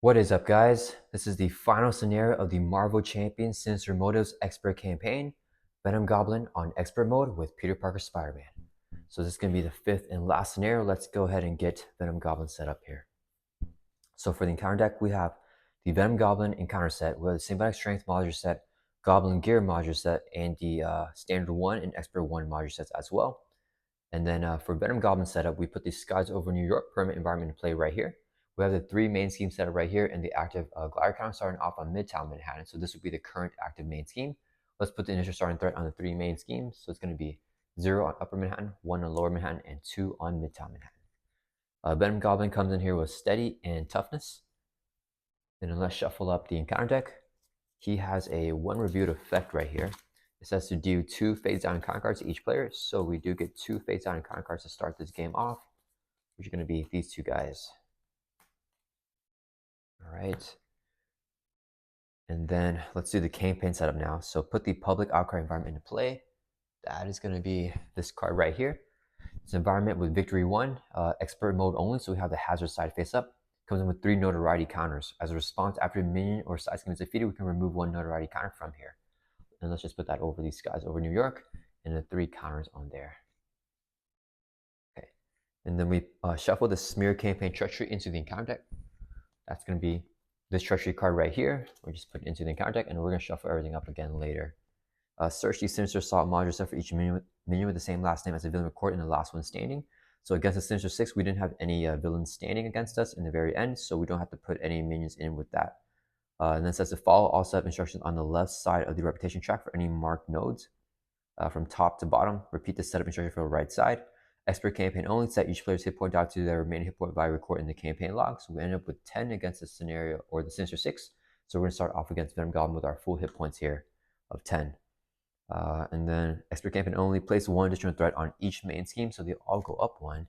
What is up, guys? This is the final scenario of the Marvel Champions Sinister Motives Expert campaign, Venom Goblin on Expert mode with Peter Parker Spider-Man. So this is going to be the fifth and last scenario. Let's go ahead and get Venom Goblin set up here. So for the encounter deck, we have the Venom Goblin encounter set with the Symbiotic Strength module set, Goblin Gear module set, and the Standard 1 and Expert 1 module sets as well. And then for Venom Goblin setup, we put the Skies Over New York permanent environment in play right here. We have the three main schemes set up right here and the active glider count starting off on Midtown Manhattan. So this would be the current active main scheme. Let's put the initial starting threat on the three main schemes. So it's going to be 0 on Upper Manhattan, 1 on Lower Manhattan, and 2 on Midtown Manhattan. Venom Goblin comes in here with Steady and Toughness. Then let's shuffle up the encounter deck. He has a one reviewed effect right here. It says to do 2 face down encounter cards to each player. So we do get 2 face down encounter cards to start this game off, which are going to be these two guys. All right. And then let's do the campaign setup now. So put the public outcry environment into play. That is going to be this card right here. It's an environment with victory 1, expert mode only. So we have the hazard side face up. Comes in with 3 notoriety counters. As a response, after a minion or side scheme is defeated, we can remove 1 notoriety counter from here. And let's just put that over these guys over New York and the 3 counters on there. Okay. And then we shuffle the Smear Campaign Treachery into the encounter deck. That's going to be this Treachery card right here. We're just put it into the encounter deck, and we're going to shuffle everything up again later. Search the Sinister Assault module set for each minion with the same last name as the villain recorded in the last one standing. So against the Sinister 6, we didn't have any villains standing against us in the very end, so we don't have to put any minions in with that. And then it says to follow all setup instructions on the left side of the reputation track for any marked nodes. From top to bottom, repeat the setup instruction for the right side. Expert campaign only, set each player's hit point down to their remaining hit point by recording the campaign log. So we end up with 10 against the scenario, or the Sinister 6. So we're going to start off against Venom Goblin with our full hit points here of 10. And then expert campaign only, place 1 additional threat on each main scheme, so they all go up 1.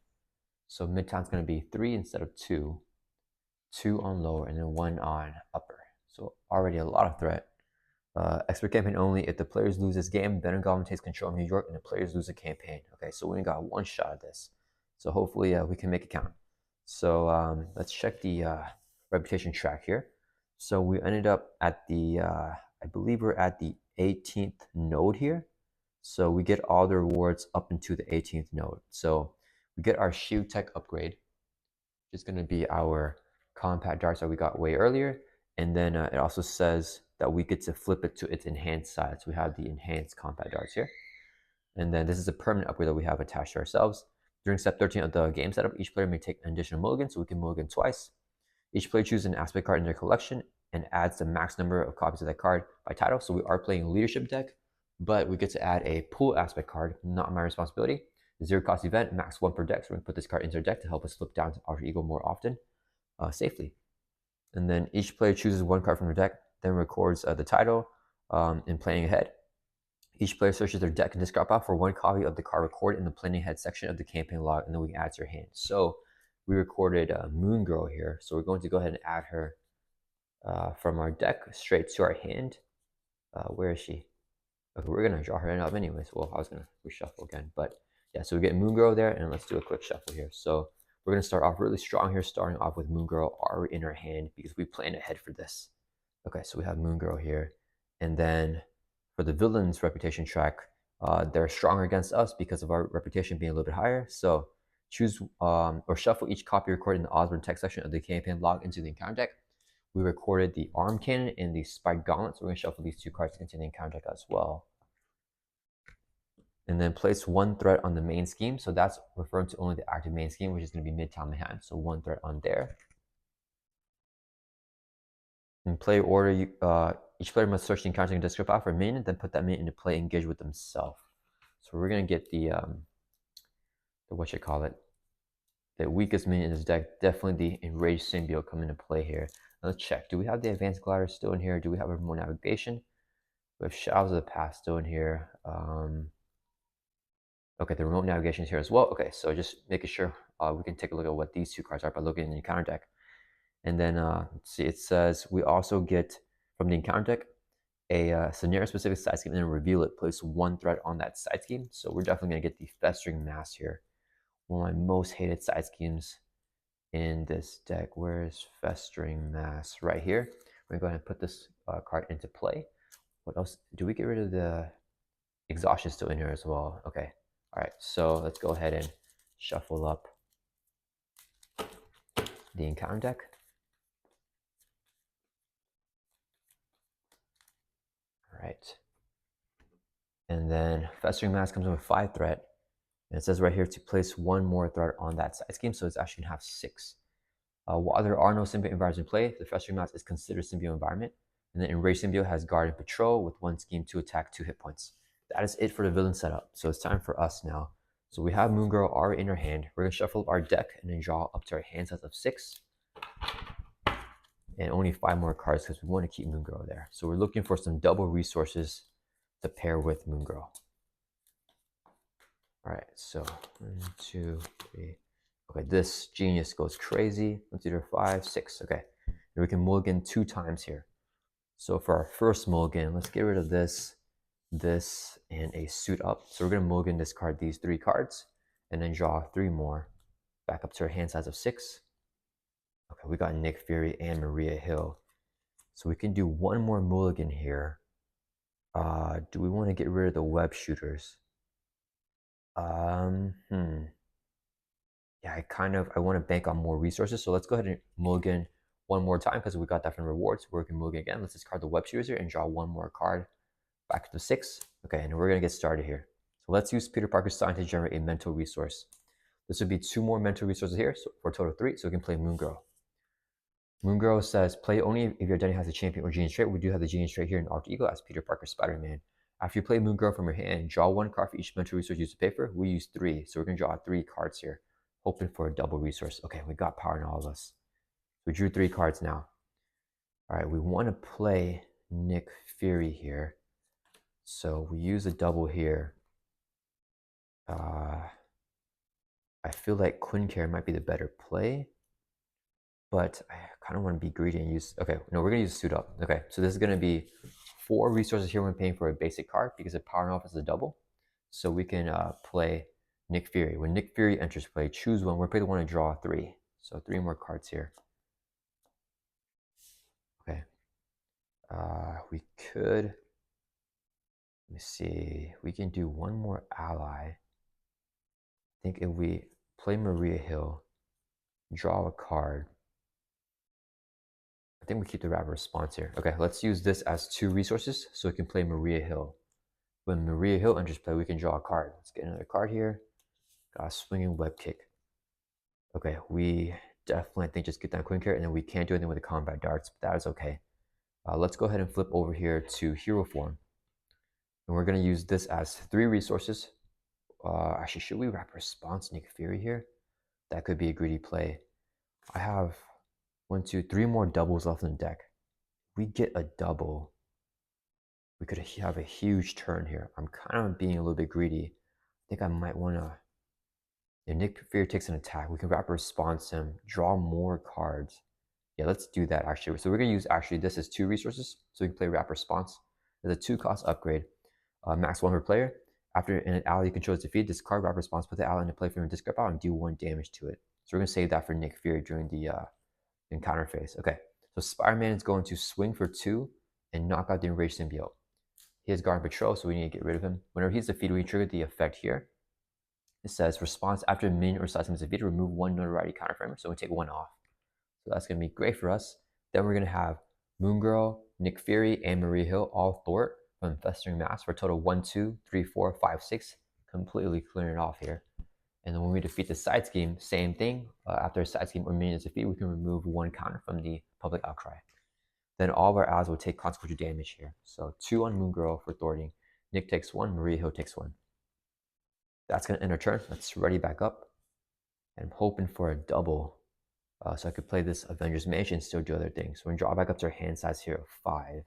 So Midtown's going to be 3 instead of 2. 2 on lower, and then 1 on upper. So already a lot of threat. Expert campaign only, if the players lose this game, Venom Goblin takes control of New York and the players lose the campaign. Okay, so we only got 1 shot at this. So hopefully we can make it count. So let's check the reputation track here. So we ended up at the, I believe we're at the 18th node here. So we get all the rewards up into the 18th node. So we get our shield tech upgrade, which is going to be our compact darts that we got way earlier. And then it also says that we get to flip it to its enhanced side. So we have the enhanced compact darts here. And then this is a permanent upgrade that we have attached to ourselves. During step 13 of the game setup, each player may take an additional mulligan, so we can mulligan twice. Each player chooses an aspect card in their collection and adds the max number of copies of that card by title. So we are playing a leadership deck, but we get to add a pool aspect card, not my responsibility. 0 cost event, max 1 per deck. So we're going to put this card into our deck to help us flip down to Alter Ego more often, safely. And then each player chooses 1 card from their deck, then records the title in playing ahead. Each player searches their deck and discard pile for 1 copy of the card recorded in the planning ahead section of the campaign log, and then we add to your hand. So we recorded Moon Girl here, so we're going to go ahead and add her from our deck straight to our hand. Where is she? Okay, we're gonna draw her end up anyways. Well, I was gonna reshuffle again, but yeah. So we get Moon Girl there, and let's do a quick shuffle here. So we're gonna start off really strong here, starting off with Moon Girl already in our hand because we planned ahead for this. Okay, so we have Moon Girl here, and then for the villain's reputation track, they're stronger against us because of our reputation being a little bit higher. So choose or shuffle each copy recorded in the Osborne text section of the campaign log into the encounter deck. We recorded the Arm Cannon and the Spike Gauntlet, so we're going to shuffle these 2 cards into the encounter deck as well. And then place 1 threat on the main scheme. So that's referring to only the active main scheme, which is going to be Midtown Manhattan. So 1 threat on there. In play order, each player must search the encounter and discard file for a minion, then put that minion into play, engage with themselves. So we're going to get the the weakest minion in this deck, definitely the Enraged Symbiote coming into play here. Now let's check. Do we have the Advanced Glider still in here? Do we have a remote navigation? We have Shadows of the Past still in here. Okay, the remote navigation is here as well. Okay, so just making sure we can take a look at what these 2 cards are by looking in the encounter deck. And then let's see, it says we also get from the encounter deck a scenario-specific side scheme and then reveal it. Place 1 threat on that side scheme. So we're definitely going to get the Festering Mass here. One of my most hated side schemes in this deck? Where's Festering Mass? Right here. We're going to go ahead and put this card into play. What else? Do we get rid of the exhaustion still in here as well? Okay. All right. So let's go ahead and shuffle up the encounter deck. All right. And then Festering Mass comes in with 5 threat. And it says right here to place 1 more threat on that side scheme. So it's actually going to have 6. While there are no symbiote environments in play, the Festering Mass is considered symbiote environment. And then Enraged Symbiote has Guard and Patrol with 1 scheme, 2 attack, 2 hit points. That is it for the villain setup. So it's time for us now. So we have Moon Girl already in our hand. We're going to shuffle up our deck and then draw up to our hand size of 6. And only 5 more cards because we want to keep Moon Girl there. So we're looking for some double resources to pair with Moon Girl. All right, so 1, 2, 3. Okay, this genius goes crazy. 1, 2, 3, 4, 5, 6. Okay, and we can mulligan 2 times here. So for our first mulligan, let's get rid of this, and a suit up. So we're gonna mulligan discard these 3 cards, and then draw 3 more, back up to our hand size of 6. Okay, we got Nick Fury and Maria Hill. So we can do 1 more mulligan here. Do we want to get rid of the web shooters? Yeah, I want to bank on more resources. So let's go ahead and mulligan 1 more time because we got that from rewards. We're going to mulligan again. Let's discard the web shooters here and draw 1 more card back to 6. Okay, and we're going to get started here. So let's use Peter Parker's sign to generate a mental resource. This would be 2 more mental resources here, so for a total of 3. So we can play Moon Girl. Moon Girl says play only if your identity has a champion or genius trait. We do have the genius trait here in Alter Ego as Peter Parker Spider-Man. After you play Moon Girl from your hand, draw 1 card for each mental resource you use to pay for. We use 3, so we're going to draw 3 cards here, hoping for a double resource. Okay, we got power in all of us. We drew 3 cards now. All right, we want to play Nick Fury here. So we use a double here. I feel like Quincare might be the better play, but I kind of want to be greedy and use, okay, no, we're going to use Suit Up. Okay, so this is going to be 4 resources here when paying for a basic card because the power off is a double. So we can play Nick Fury. When Nick Fury enters play, choose one. We're going to want to draw 3. So 3 more cards here. Okay. We could, let me see, we can do 1 more ally. I think if we play Maria Hill, draw a card, I think we keep the rapid response here. Okay, let's use this as 2 resources so we can play Maria Hill. When Maria Hill enters play, we can draw a card. Let's get another card here. Got a swinging web kick. Okay, we definitely, I think, just get that Quincare, and then we can't do anything with the combat darts, but that is okay. Let's go ahead and flip over here to hero form. And we're going to use this as 3 resources. Actually, should we wrap response Nick Fury here? That could be a greedy play. I have 1, 2, 3 more doubles left in the deck. If we get a double, we could have a huge turn here. I'm kind of being a little bit greedy. I think I might want to, if Nick Fury takes an attack, we can rapid response him, draw more cards. Yeah, let's do that actually. So we're going to use actually this as 2 resources, so we can play rapid response. There's a 2-cost upgrade, max 1 per player. After an ally you control is defeated, discard rapid response, put the ally into play from your discard pile and do 1 damage to it. So we're going to save that for Nick Fury during the encounter phase. Okay, so Spider-Man is going to swing for 2 and knock out the Enraged Symbiote. He has Guard and Patrol, so we need to get rid of him. Whenever he's defeated, we trigger the effect here. It says response after a minion or side is defeated, remove 1 notoriety counter framer, so we take 1 off. So that's going to be great for us. Then we're going to have Moon Girl, Nick Fury, and Maria Hill all thwart from Festering Mass for a total of 1, 2, 3, 4, 5, 6. Completely clearing it off here. And then when we defeat the side scheme, same thing. After a side scheme or minion is defeated, we can remove 1 counter from the public outcry. Then all of our allies will take consequential damage here. So 2 on Moon Girl for thwarting. Nick takes 1, Maria Hill takes 1. That's going to end our turn. Let's ready back up. And I'm hoping for a double. So I could play this Avengers Mansion and still do other things. So we're going to draw back up to our hand size here of 5.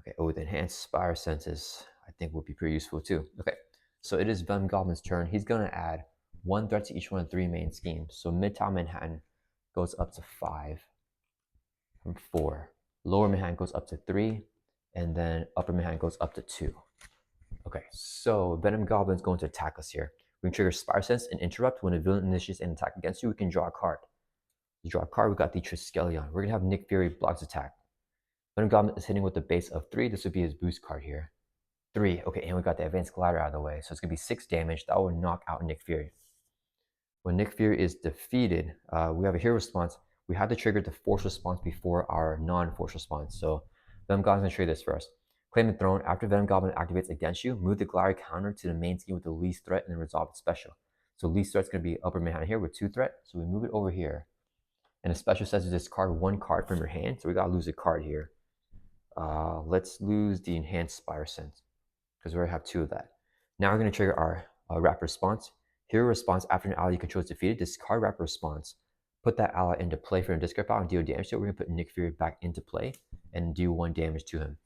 Okay, with enhanced Spire Senses, I think will be pretty useful too. Okay, so it is Venom Goblin's turn. He's going to add 1 threat to each one of 3 main schemes. So Midtown Manhattan goes up to 5 from 4. Lower Manhattan goes up to 3. And then Upper Manhattan goes up to 2. Okay, so Venom Goblin's going to attack us here. We can trigger Spider Sense and Interrupt. When a villain initiates an attack against you, we can draw a card. To draw a card, we got the Triskelion. We're gonna have Nick Fury blocks attack. Venom Goblin is hitting with the base of 3. This would be his boost card here. 3. Okay, and we got the Advanced Glider out of the way. So it's gonna be 6 damage. That will knock out Nick Fury. When Nick Fury is defeated, we have a hero response. We have to trigger the force response before our non-force response. So Venom Goblin's gonna trigger this first. Claim the throne. After Venom Goblin activates against you, move the glider counter to the main scheme with the least threat and then resolve its special. So least threat's gonna be Upper Manhattan here with 2 threat. So we move it over here. And the special says to discard 1 card from your hand. So we gotta lose a card here. Let's lose the Enhanced Spider Sense because we already have 2 of that. Now we're gonna trigger our rapid response. Hero response after an ally you control is defeated. Discard rapid response. Put that ally into play for a discard pile and deal damage to it. We're gonna put Nick Fury back into play and do 1 damage to him.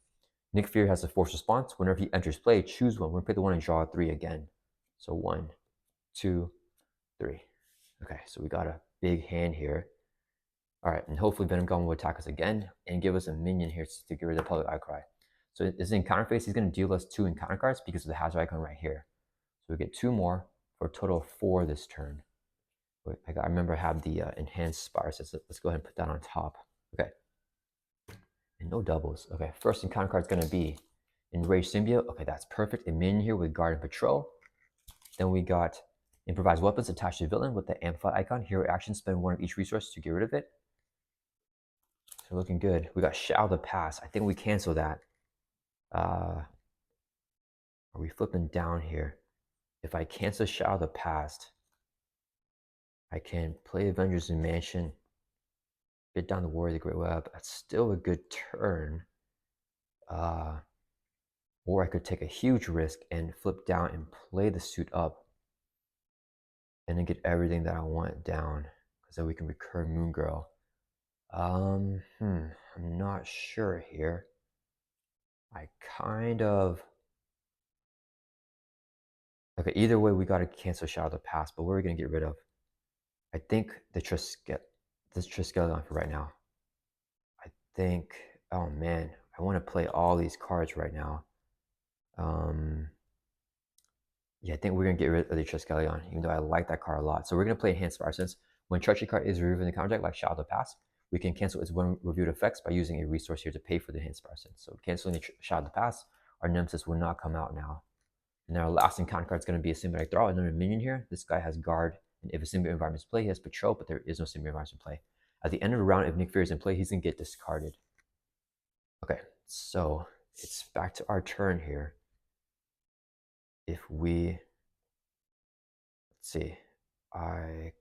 Nick Fury has a force response. Whenever he enters play, choose 1. We're gonna pick the 1 and draw a 3 again. So 1, 2, 3. Okay, so we got a big hand here. All right, and hopefully Venom Goblin will attack us again and give us a minion here to get rid of the public outcry. So this encounter phase, he's gonna deal us 2 encounter cards because of the hazard icon right here. So we get 2 more for a total of 4 this turn. I remember I have the Enhanced Spider Sense. Let's go ahead and put that on top. Okay. And no doubles. Okay, first encounter card is going to be Enraged Symbiote. Okay, that's perfect. A minion here with Guard and Patrol. Then we got Improvised Weapons attached to the villain with the Amplify icon. Hero action, spend 1 of each resource to get rid of it. So looking good. We got Shadow the Past. I think we cancel that. Are we flipping down here? If I cancel Shadow the Past, I can play Avengers in Mansion, get down the Warrior of the Great Web. That's still a good turn. Or I could take a huge risk and flip down and play the suit up and then get everything that I want down because then we can recur Moon Girl. I'm not sure here. Okay, either way, we got to cancel Shadow of the Past, but what are we going to get rid of? I think this Triskelion for right now. I think, oh man, I want to play all these cards right now. Yeah, I think we're going to get rid of the Triskelion, even though I like that card a lot. So we're going to play Enhanced Spider Sense. When treachery card is removed in the counter deck, like Shadow of the Past, we can cancel its 1 reviewed effects by using a resource here to pay for the Enhanced Spider Sense. So canceling the Shadow of the Past, our Nemesis will not come out now. And our last encounter card is going to be a Symbiotic Thrall, another minion here. This guy has Guard, and if a Symbiote environment is in play, he has Patrol, but there is no Symbiote environment in play. At the end of the round, if Nick Fury is in play, he's going to get discarded. Okay, so it's back to our turn here. If we, let's see, I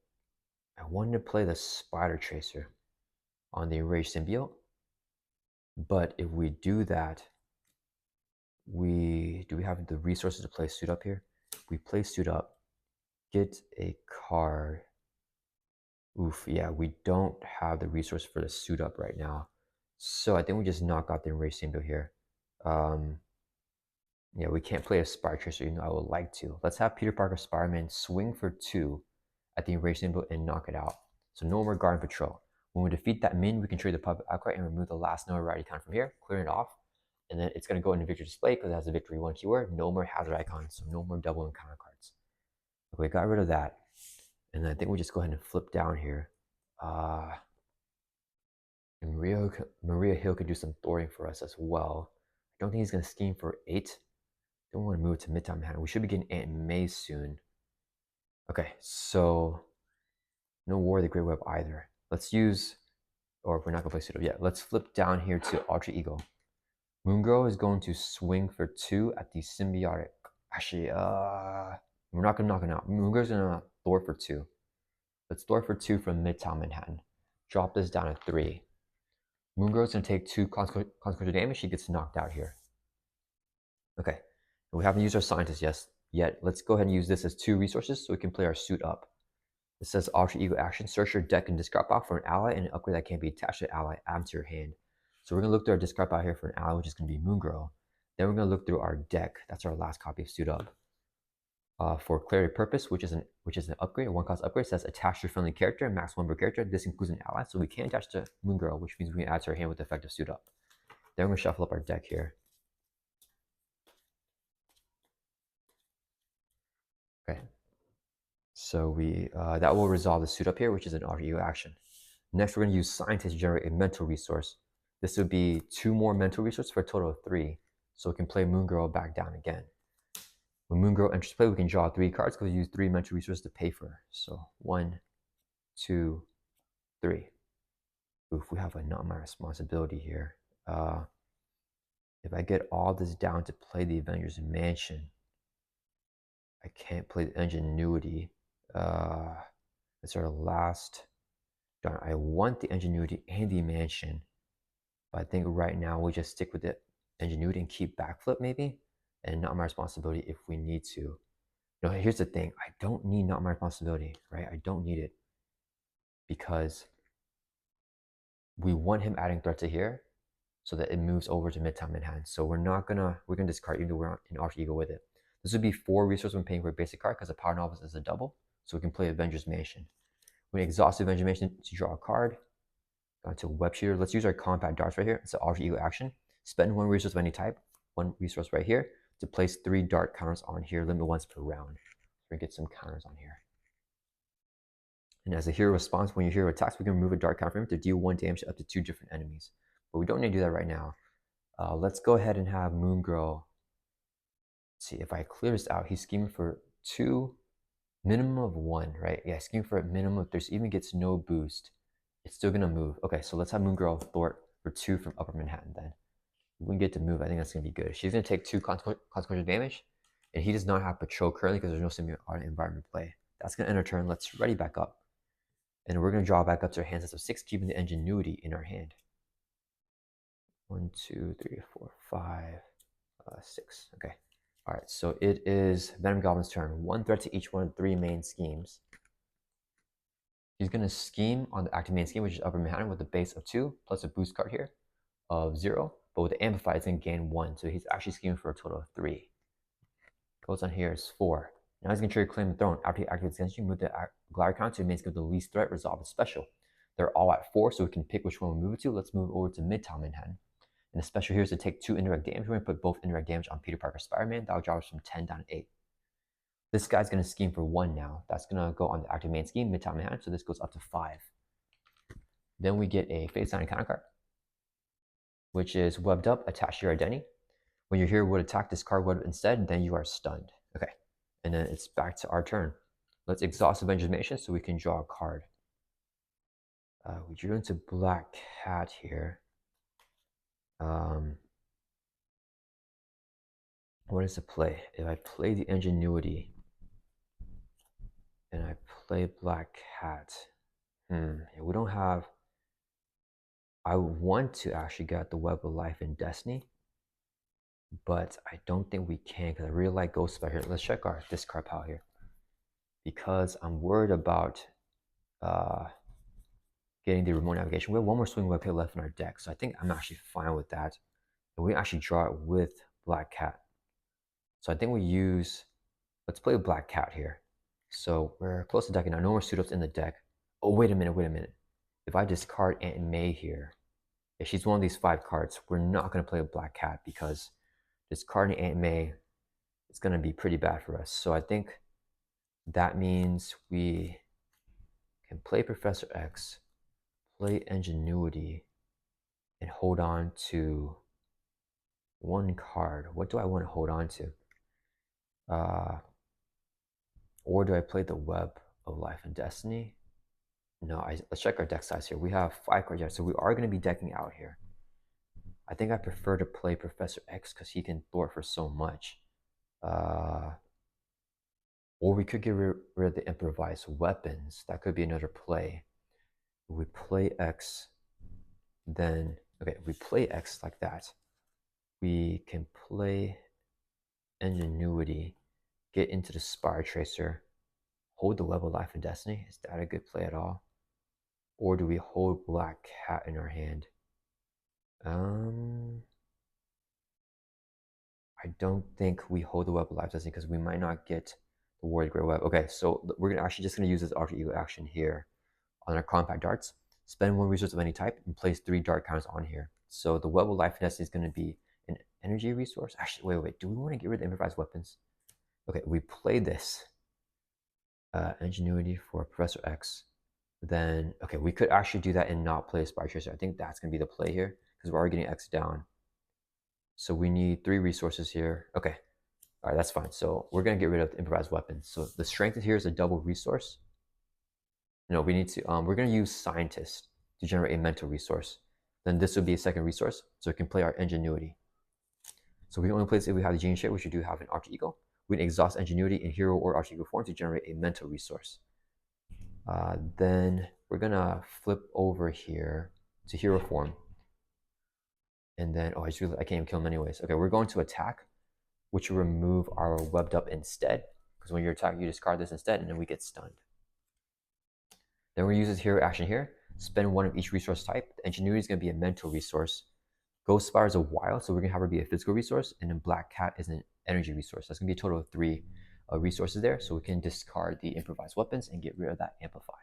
wanted to play the Spider Tracer on the Enraged Symbiote, but if we do that, do we have the resources to play Suit Up here? We play Suit Up, get a card. Oof, yeah, we don't have the resource for the Suit Up right now. So I think we just knock out the Enraged Symbiote here. Yeah, we can't play a Spider Tracer, even though I would like to. Let's have Peter Parker Spider-Man swing for 2 at the Enraged Symbiote and knock it out. So no more Guard and Patrol. When we defeat that min, we can trade the public outcry and remove the last notoriety count from here, clear it off, and then it's going to go into victory display because it has a victory 1 keyword. No more hazard icons, so no more double encounter cards. Okay, we got rid of that. And then I think we just go ahead and flip down here. And Maria Hill could do some thwarting for us as well. I don't think he's going to scheme for 8. Don't want to move to Midtown Manhattan. We should be getting Aunt May soon. Okay, so no War of the Great Web either. Let's use, or if we're not going to play Suit Up yet, let's flip down here to Alter Ego. Moon Girl is going to swing for 2 at the Symbiotic. Actually, we're not going to knock it out. Moon Girl's going to thwart for 2. Let's thwart for 2 from Midtown Manhattan. Drop this down to 3. Moon Girl's going to take 2 consequential damage. She gets knocked out here. Okay. We haven't used our Scientist yet. Let's go ahead and use this as 2 resources so we can play our Suit Up. It says Alter Ego action. Search your deck and discard pile for an ally and an upgrade that can be attached to an ally. Add them to your hand. So we're going to look through our discard pile here for an ally, which is going to be Moon Girl. Then we're going to look through our deck. That's our last copy of Suit Up. For Clarity Purpose, which is an upgrade, a 1-cost upgrade, says attach your friendly character, max 1 per character. This includes an ally, so we can attach to Moon Girl, which means we can add to our hand with the effect of Suit Up. Then we're going to shuffle up our deck here. Okay. So that will resolve the suit up here, which is an REU action. Next, we're going to use Scientist to generate a mental resource. This would be 2 more mental resources for a total of 3. So we can play Moon Girl back down again. When Moon Girl enters play, we can draw 3 cards because we use 3 mental resources to pay for her. So 1, 2, 3. Oof, we have a not my responsibility here. If I get all this down to play the Avengers Mansion, I can't play the Ingenuity. It's our last. Darn, I want the Ingenuity and the Mansion, but I think right now we just stick with the Ingenuity and keep Backflip maybe, and not my responsibility if we need to. No, here's the thing. I don't need not my responsibility, right? I don't need it because we want him adding threat to here so that it moves over to Midtown Manhattan. So we're gonna discard even though we're in Alter Ego with it. This would be 4 resources when paying for a basic card because the Power Novelist is a double. So we can play Avengers Mansion. We exhaust Avengers Mansion to draw a card. To Web Shooter. Let's use our Compact Darts right here. It's an Alter Ego action. Spend 1 resource of any type, 1 resource right here, to place 3 dart counters on here, limit once per round. We're gonna get some counters on here. And as a hero response, when your hero attacks, we can remove a dart counter from him to deal 1 damage to up to 2 different enemies. But we don't need to do that right now. Let's go ahead and have Moon Girl. Let's see, if I clear this out, he's scheming for 2, minimum of 1, right? Yeah, scheming for a minimum of 3, so even gets no boost. It's still gonna move. Okay, so let's have Moon Girl thwart for 2 from Upper Manhattan then. If we can get to move, I think that's gonna be good. She's gonna take 2 consequential damage, and he does not have patrol currently because there's no symbiotic environment play. That's gonna end our turn. Let's ready back up. And we're gonna draw back up to our hand sets of 6, keeping the Ingenuity in our hand. 1, 2, 3, 4, 5, 6. Okay. All right, so it is Venom Goblin's turn. 1 threat to each one of the 3 main schemes. He's going to scheme on the active main scheme, which is Upper Manhattan, with a base of 2, plus a boost card here of 0. But with the Amplify, it's going to gain 1. So he's actually scheming for a total of 3. Goes on here is 4. Now he's going to trigger Claim the Throne. After he activates against you, move the glider count to the main scheme with the least threat, resolve a special. They're all at 4, so we can pick which one we move it to. Let's move over to Midtown Manhattan. And the special here is to take 2 indirect damage. We're going to put both indirect damage on Peter Parker Spider-Man. That'll drop us from 10 down to 8. This guy's going to scheme for 1 now. That's going to go on the active main scheme, Midtown Manhattan, so this goes up to 5. Then we get a Fate Sign counter card, which is webbed up, attached to your identity. When your hero would attack this card web instead, then you are stunned. Okay, and then it's back to our turn. Let's exhaust Avengers Mansion so we can draw a card. We drew into Black Cat here. What is the play? If I play the Ingenuity and I play Black Cat, we don't have. I want to actually get the Web of Life and Destiny, but I don't think we can because I really like Ghost Spider here. Let's check our discard pile here because I'm worried about getting the remote navigation. We have 1 more swing web hit left in our deck, so I think I'm actually fine with that. And we actually draw it with Black Cat. So I think we use, let's play with Black Cat here. So we're close to decking now. No more suit-ups in the deck. Oh, wait a minute. If I discard Aunt May here, if she's one of these 5 cards, we're not going to play with Black Cat because discarding Aunt May is going to be pretty bad for us. So I think that means we can play Professor X, play Ingenuity, and hold on to 1 card. What do I want to hold on to? Or do I play the Web of Life and Destiny? No, let's check our deck size here. We have 5 cards here, so we are going to be decking out here. I think I prefer to play Professor X because he can thwart for so much. Or we could get rid of the improvised weapons. That could be another play. If we play X, then, okay, if we play X like that, we can play Ingenuity, get into the Spire Tracer, hold the Web of Life and Destiny. Is that a good play at all? Or do we hold Black Cat in our hand? I don't think we hold the Web of Life Destiny because we might not get the Warrior Grey Web. Okay, so we're actually just going to use this Alter Ego action here on our Compact Darts. Spend 1 resource of any type and place 3 dart counters on here. So the Web of Life and Destiny is going to be an energy resource. Actually, wait. Do we want to get rid of the improvised weapons? Okay, we play this. Ingenuity for Professor X. Then, okay, we could actually do that and not play Spider Tracer. I think that's going to be the play here because we're already getting X down. So we need 3 resources here. Okay, all right, that's fine. So we're going to get rid of the improvised weapons. So the strength here is a double resource. No, we need to, we're going to use Scientist to generate a mental resource. Then this would be a second resource, so we can play our Ingenuity. So we can only play this if we have the Gene Shape, which we do have an Alter Ego. We can exhaust Ingenuity in Hero or Alter Ego form to generate a mental resource. Then we're gonna flip over here to Hero form. And then, oh, I can't even kill him anyways. Okay, we're going to attack, which will remove our webbed up instead. Because when you're attacking, you discard this instead, and then we get stunned. Then we use this hero action here. Spend 1 of each resource type. The Ingenuity is going to be a mental resource. Ghost Spire is a wild, so we're going to have her be a physical resource. And then Black Cat is an energy resource. That's going to be a total of 3 resources there. So we can discard the improvised weapons and get rid of that Amplify.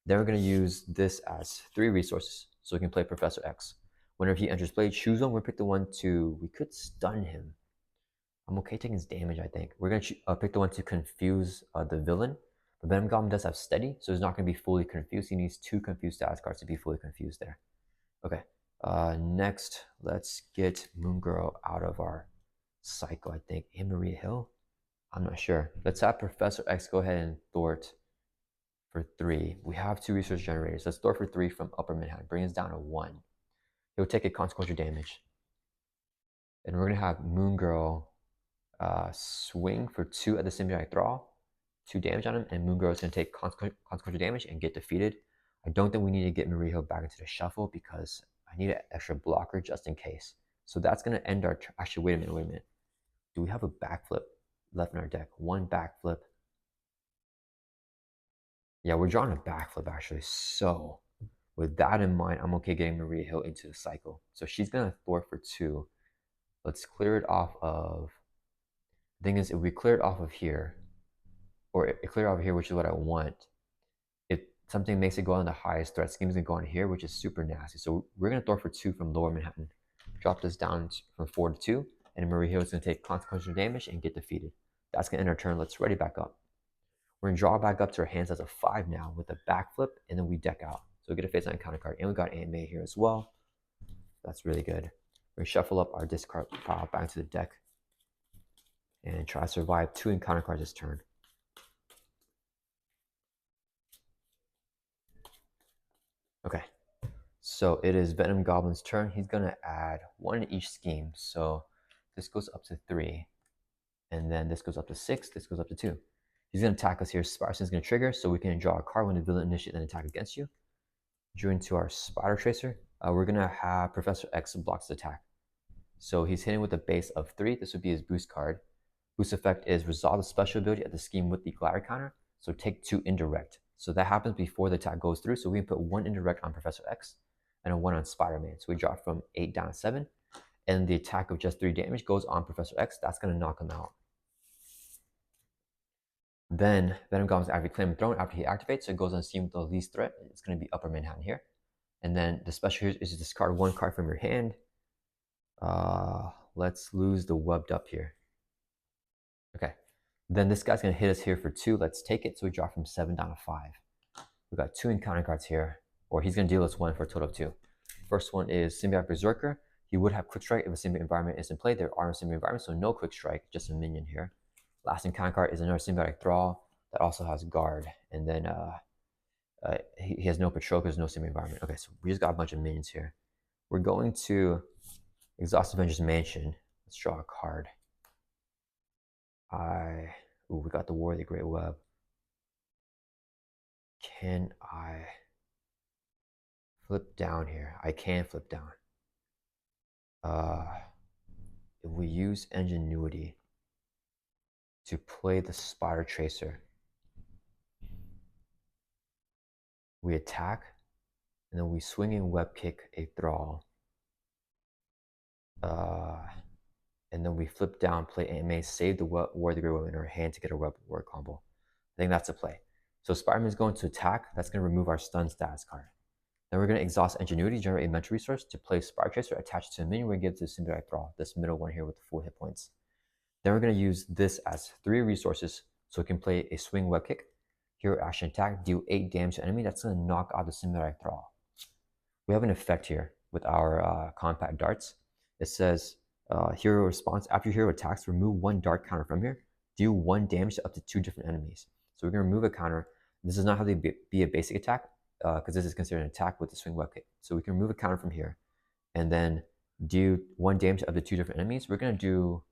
Then we're going to use this as 3 resources, so we can play Professor X. Whenever he enters play, choose one. We'll pick the one to, we could stun him. I'm okay taking his damage, I think. We're going to pick the one to confuse the villain. But Venom Goblin does have steady, so he's not going to be fully confused. He needs 2 confused status cards to be fully confused there. Okay, next, let's get Moon Girl out of our cycle, I think. And Maria Hill? I'm not sure. Let's have Professor X go ahead and thwart for 3. We have 2 resource generators. Let's thwart for 3 from Upper Manhattan. Bring us down to 1. He'll take a consequential damage. And we're going to have Moon Girl swing for 2 at the symbiotic thrall. 2 damage on him, and Moon Girl is going to take consequential damage and get defeated. I don't think we need to get Maria Hill back into the shuffle because I need an extra blocker just in case. So that's going to end our actually, wait a minute. Do we have a backflip left in our deck? 1 backflip. Yeah, we're drawing a backflip actually. So with that in mind, I'm okay getting Maria Hill into the cycle. So she's going to thwart for 2. Let's clear it off of... The thing is, if we clear it off of here, or it clear over here, which is what I want, if something makes it go on the highest threat scheme, is going to go on here, which is super nasty. So we're going to throw for 2 from Lower Manhattan. Drop this down from 4 to 2, and Maria Hill is going to take consequential damage and get defeated. That's going to end our turn. Let's ready back up. We're going to draw back up to our hands as a 5 now with a backflip, and then we deck out. So we get a face on counter card. And we got Aunt May here as well. That's really good. We're going to shuffle up our discard pile back into the deck and try to survive 2 encounter cards this turn. Okay, so it is Venom Goblin's turn. He's going to add 1 in each scheme. So this goes up to 3, and then this goes up to 6, this goes up to 2. He's going to attack us here. Spider is going to trigger, so we can draw a card when the villain initiates an attack against you. Drew into our Spider Tracer. We're going to have Professor X blocks the attack. So he's hitting with a base of 3. This would be his boost card. Boost effect is resolve the special ability at the scheme with the glider counter. So take 2 indirect. So that happens before the attack goes through. So we can put 1 indirect on Professor X and a 1 on Spider-Man. So we drop from 8 down to 7. And the attack of just 3 damage goes on Professor X. That's going to knock him out. Then Venom Goblin's after claim throne after he activates. So it goes on scheme with the least threat. It's going to be Upper Manhattan here. And then the special here is to discard 1 card from your hand. Let's lose the webbed up here. Okay. Then this guy's going to hit us here for 2. Let's take it. So we drop from 7 down to 5. We've got 2 encounter cards here. Or he's going to deal us 1 for a total of 2. First one is Symbiote Berserker. He would have Quick Strike if a Symbiote environment is in play. There are no Symbiote environments, so no Quick Strike, just a minion here. Last encounter card is another Symbiotic Thrall that also has Guard. And then he has no Patrol because there's no Symbiote environment. Okay, so we just got a bunch of minions here. We're going to Exhaust Avengers Mansion. Let's draw a card. We got the War of the Great Web. Can I flip down here? I can flip down. If we use Ingenuity to play the Spider Tracer, we attack, and then we swing and web kick a Thrall. And then we flip down, play AMA, save the War of the Great Web in our hand to get a web word combo. I think that's a play. So Spider-Man is going to attack. That's going to remove our stun status card. Then we're going to exhaust Ingenuity, generate a mental resource to play Spider Tracer attached to a minion. We're going to give it to Symbiotic Thrall, this middle one here with the full hit points. Then we're going to use this as 3 resources so it can play a swing web kick. hero action attack, deal 8 damage to enemy. That's going to knock out the symbiotic thrall. We have an effect here with our compact darts. It says hero response. After hero attacks, remove 1 dart counter from here. Deal 1 damage to up to 2 different enemies. So we're going to remove a counter. This is not how they be a basic attack because this is considered an attack with the swing web kick. So we can remove a counter from here and then do 1 damage to up to 2 different enemies. We're going to do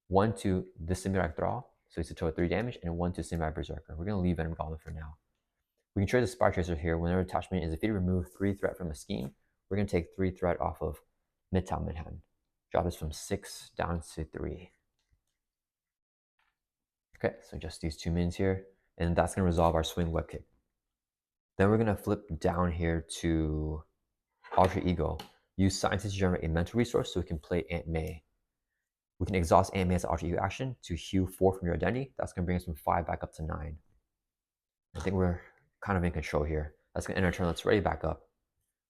1 to the symbiotic thrall. So it's a total of 3 damage, and 1 to symbiotic berserker. We're going to leave Venom Goblin for now. We can trade the Spire Tracer here. Whenever attachment is defeated, remove 3 threat from a scheme. We're going to take 3 threat off of Midtown Manhattan. Drop this from 6 down to 3. Okay, so just these 2 minions here. And that's going to resolve our swing web kick. Then we're going to flip down here to Alter Ego. Use Scientist to generate a mental resource so we can play Aunt May. We can exhaust Aunt May as Alter Ego action to heal 4 from your identity. That's going to bring us from 5 back up to 9. I think we're kind of in control here. That's going to end our turn. Let's ready back up.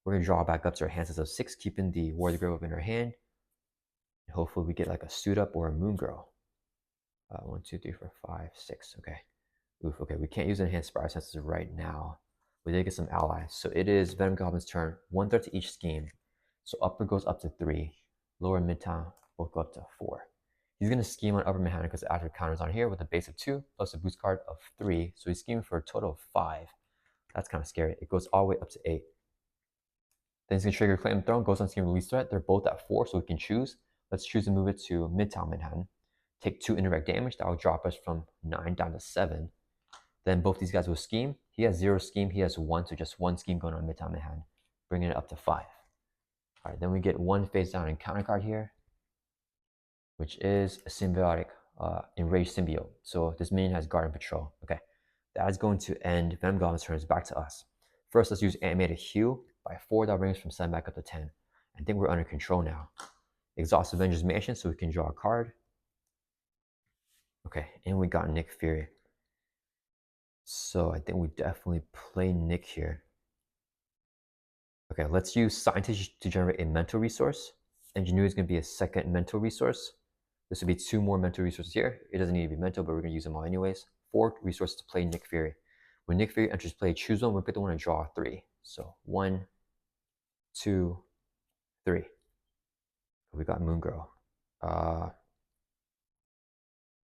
We're going to draw back up to our hand sets of 6, keeping the War of the Great Whip in our hand. And hopefully we get like a Suit Up or a Moon Girl. 1, 2, 3, 4, 5, 6. Okay. Oof, okay. We can't use enhanced Spire Senses right now. We did get some allies. So it is Venom Goblin's turn. 1 threat to each scheme. So upper goes up to 3. Lower and midtown both go up to 4. He's going to scheme on upper Manhattan because after counters on here with a base of 2 plus a boost card of 3. So he's scheming for a total of 5. That's kind of scary. It goes all the way up to 8. Then he's going to trigger Claim Throne, goes on scheme release threat. They're both at 4, so we can choose. Let's choose to move it to Midtown Manhattan. Take 2 indirect damage. That will drop us from 9 down to 7. Then both these guys will scheme. He has 0 scheme. He has 1, so just 1 scheme going on Midtown Manhattan, bringing it up to 5. All right, then we get 1 face down encounter card here, which is a symbiotic enraged symbiote. So this minion has guard and patrol. Okay, that is going to end Venom Goblin's turns back to us. First, let's use animated heal by 4. That brings us from 7 back up to 10. I think we're under control now. Exhaust Avengers Mansion so we can draw a card. Okay, and we got Nick Fury. So I think we definitely play Nick here. Okay, let's use Scientist to generate a mental resource. Ingenuity is going to be a second mental resource. This would be 2 more mental resources here. It doesn't need to be mental, but we're going to use them all anyways. 4 resources to play Nick Fury. When Nick Fury enters play, choose one. We'll pick the one and draw 3. So 1, 2, 3. We got Moon Girl.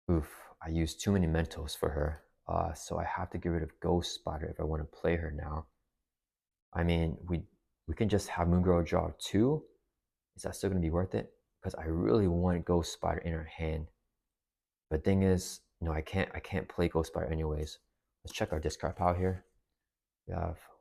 Oof, I used too many mentals for her. So I have to get rid of Ghost Spider if I want to play her now. I mean, we can just have Moon Girl draw 2. Is that still going to be worth it? Because I really want Ghost Spider in her hand. But thing is, no, I can't play Ghost Spider anyways. Let's check our discard pile here.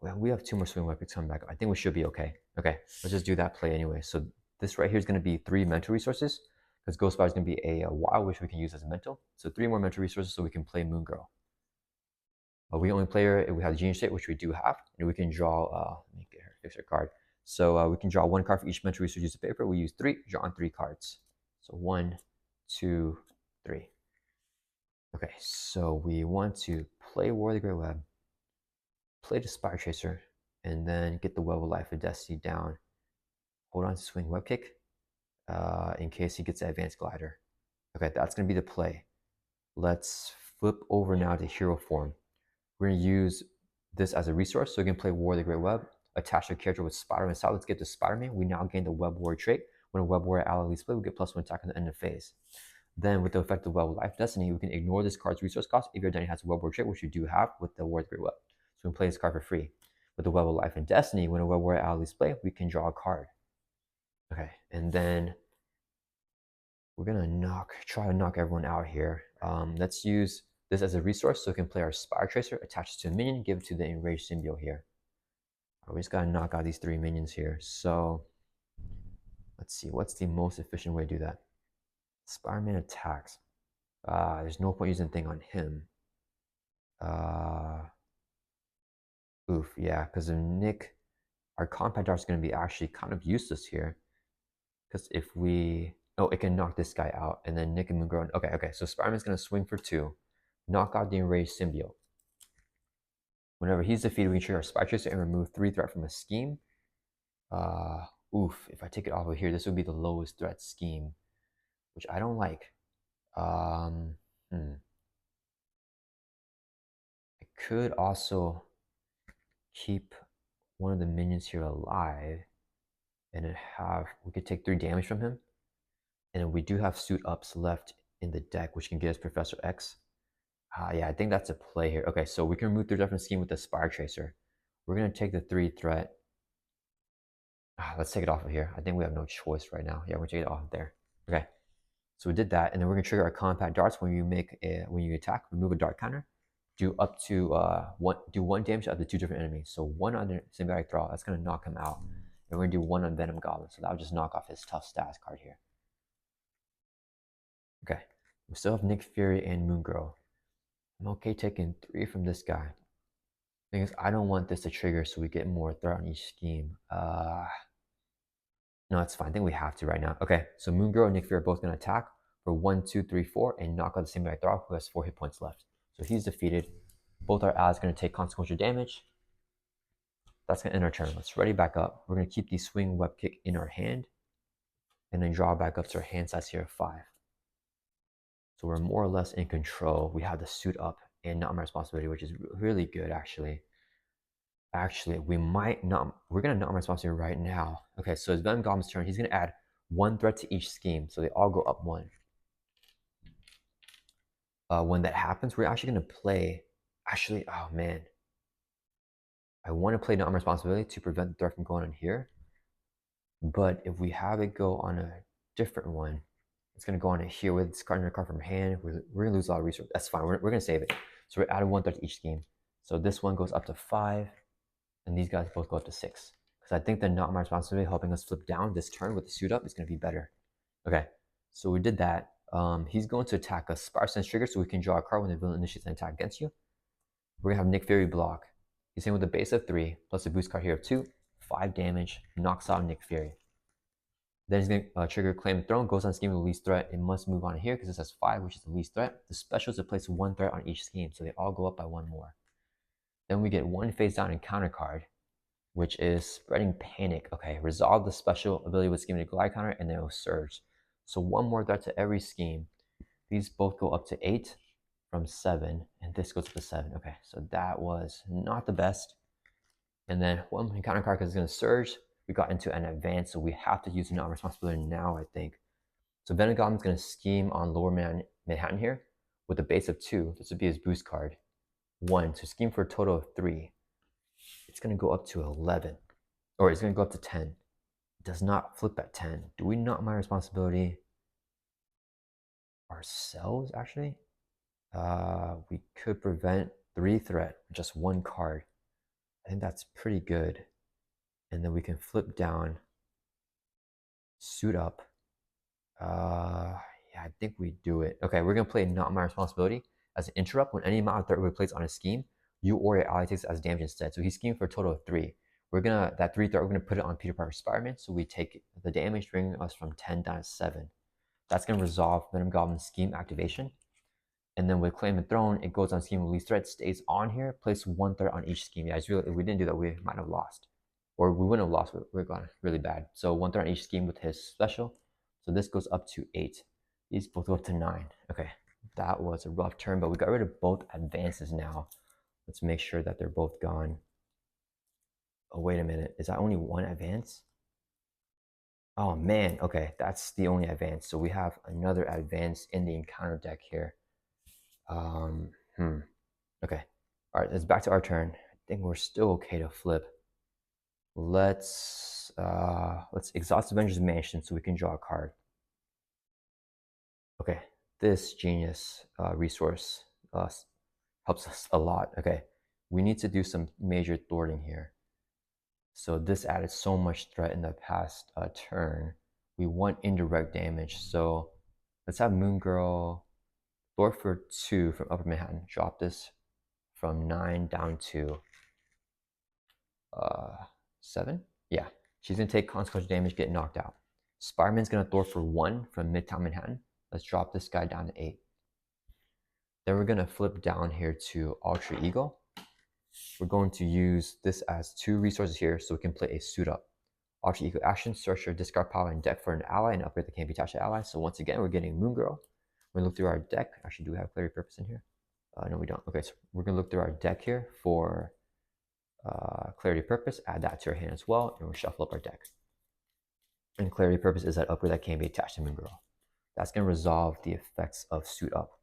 We have 2 more swing weapons coming back. I think we should be okay. Okay, let's just do that play anyway. So this right here is going to be 3 mental resources because Ghost Spider is going to be a wild which we can use as a mental. So 3 more mental resources so we can play Moon Girl. We only play her if we have the Genius State, which we do have, and we can draw. Let me get her fix her card. So we can draw 1 card for each mental resource used paper. We use 3, draw on 3 cards. So 1, 2, 3. Okay, so we want to play War of the Great Web, play the Spire Tracer, and then get the Web of Life of Destiny down. Hold on to Swing Web Kick in case he gets the Advanced Glider. Okay, that's going to be the play. Let's flip over now to Hero Form. We're going to use this as a resource so we can play War of the Great Web, attach a character with Spider-Man style. Let's get to Spider-Man. We now gain the Web Warrior trait. When a Web Warrior ally leaves play, we get +1 attack at the end of phase. Then with the effect of Web of Life Destiny, we can ignore this card's resource cost if your identity has a Web Warrior trait, which you do have with the War of the Great Web. So we can play this card for free. With the Web of Life and Destiny, when a Web Warrior ally leaves play, we can draw a card. Okay, and then we're gonna try to knock everyone out here. Let's use this as a resource so we can play our Spire Tracer, attach it to a minion, give it to the Enraged Symbiote here. We just gotta knock out these 3 minions here. So let's see, what's the most efficient way to do that? Spider-Man attacks. There's no point using thing on him. Oof, yeah, because of Nick, our compact dart is going to be actually kind of useless here. Because if we, it can knock this guy out, and then Nick and Moon Girl. Okay, so Spider-Man's going to swing for 2, knock out the Enraged Symbiote. Whenever he's defeated, we can trigger our Spire Tracer and remove 3 threat from a scheme. Oof, if I take it off of here, this would be the lowest threat scheme, which I don't like. I could also keep one of the minions here alive and then we could take 3 damage from him. And then we do have suit ups left in the deck, which can get us Professor X. Yeah, I think that's a play here. Okay, so we can remove 3 different scheme with the Spire Tracer. We're going to take the 3 threat. Let's take it off of here. I think we have no choice right now. Yeah, we're going to take it off of there. Okay, so we did that, and then we're going to trigger our compact darts when you attack. Remove a dart counter. Do up to do 1 damage to up to 2 different enemies. So 1 on the symbiotic thrall, that's going to knock him out, and we're going to do 1 on Venom Goblin. So that'll just knock off his tough stats card here. Okay, we still have Nick Fury and Moon Girl. I'm okay taking 3 from this guy. Because I don't want this to trigger so we get more threat on each scheme. No, it's fine. I think we have to right now. Okay, so Moon Girl and Nick Fury are both going to attack for 1, 2, 3, 4 and knock out the symbiotic thrall who has 4 hit points left. So he's defeated. Both our allies are going to take consequential damage. That's going to end our turn. Let's ready back up. We're going to keep the swing web kick in our hand and then draw back up to our hand size here of 5. So we're more or less in control. We have the suit up and not my responsibility, which is really good actually. Actually, we're gonna not my responsibility right now. Okay, so it's Venom Goblin's turn. He's gonna add 1 threat to each scheme, so they all go up 1. When that happens, we're actually gonna play. Actually, oh man, I want to play not my responsibility to prevent the threat from going on here. But if we have it go on a different one, it's gonna go on it here with discarding a card from hand. We're gonna lose a lot of resources. That's fine. We're gonna save it. So we're adding 1 threat to each scheme. So this one goes up to 5. And these guys both go up to 6. Because I think the not my responsibility helping us flip down this turn with the suit up is going to be better. Okay, so we did that. He's going to attack us. Spire Sense trigger so we can draw a card when the villain initiates an attack against you. We're going to have Nick Fury block. He's in with a base of 3, plus a boost card here of 2, 5 damage, knocks out Nick Fury. Then he's going to trigger Claim Throne, goes on scheme with the least threat. It must move on here because it says 5, which is the least threat. The special is to place 1 threat on each scheme, so they all go up by 1 more. Then we get 1 face down encounter card, which is Spreading Panic. Okay, resolve the special ability with scheme to glide counter, and then it will surge. So 1 more threat to every scheme. These both go up to 8 from 7, and this goes up to 7. Okay, so that was not the best. And then 1 encounter card because it's going to surge. We got into an advance, so we have to use non responsibility now, I think. So Venom Goblin's going to scheme on Lower Manhattan here with a base of 2. This would be his boost card. 1, so scheme for a total of 3. It's going to go up to 11, or it's going to go up to 10. It does not flip at 10. Do we not my responsibility ourselves, actually? We could prevent 3 threat with just 1 card. I think that's pretty good. And then we can flip down, suit up. Yeah, I think we do it. Okay, we're going to play not my responsibility as an interrupt. When any amount of threat we place on a scheme, you or your ally takes it as damage instead. So he's scheming for a total of 3. That 3 threat, we're gonna put it on Peter Parker Spider-Man, so we take the damage, bringing us from 10 down to 7. That's gonna resolve Venom Goblin's scheme activation. And then with Claim and Throne, it goes on scheme with least threat, stays on here, place 1 threat on each scheme. Yeah, if we didn't do that, we might have lost. Or we wouldn't have lost, we're gone really bad. So 1 threat on each scheme with his special. So this goes up to 8. These both go up to 9. Okay, that was a rough turn, but we got rid of both advances now. Let's make sure that they're both gone. Oh, wait a minute. Is that only 1 advance? Oh, man. Okay, that's the only advance. So we have another advance in the encounter deck here. Okay. All right, it's back to our turn. I think we're still okay to flip. Let's exhaust Avengers Mansion so we can draw a card. Okay, this genius resource helps us a lot. Okay, we need to do some major thwarting here. So this added so much threat in the past turn. We want indirect damage. So let's have Moon Girl thwart for 2 from Upper Manhattan. Drop this from 9 down to 7. Yeah, she's gonna take consequential damage, get knocked out. Spider-Man's gonna thwart for 1 from Midtown Manhattan. Let's drop this guy down to 8. Then we're gonna flip down here to Ultra Eagle. We're going to use this as 2 resources here so we can play a suit up. Ultra Eagle action, search your discard pile and deck for an ally and upgrade the can't be attached to ally. So once again, we're getting Moon Girl. We're gonna look through our deck. Actually, do we have Clarity Purpose in here? No, we don't. Okay, so we're gonna look through our deck here for clarity purpose. Add that to our hand as well, and we'll shuffle up our deck. And clarity purpose is that upgrade that can be attached to Moon Girl. That's gonna resolve the effects of Suit Up.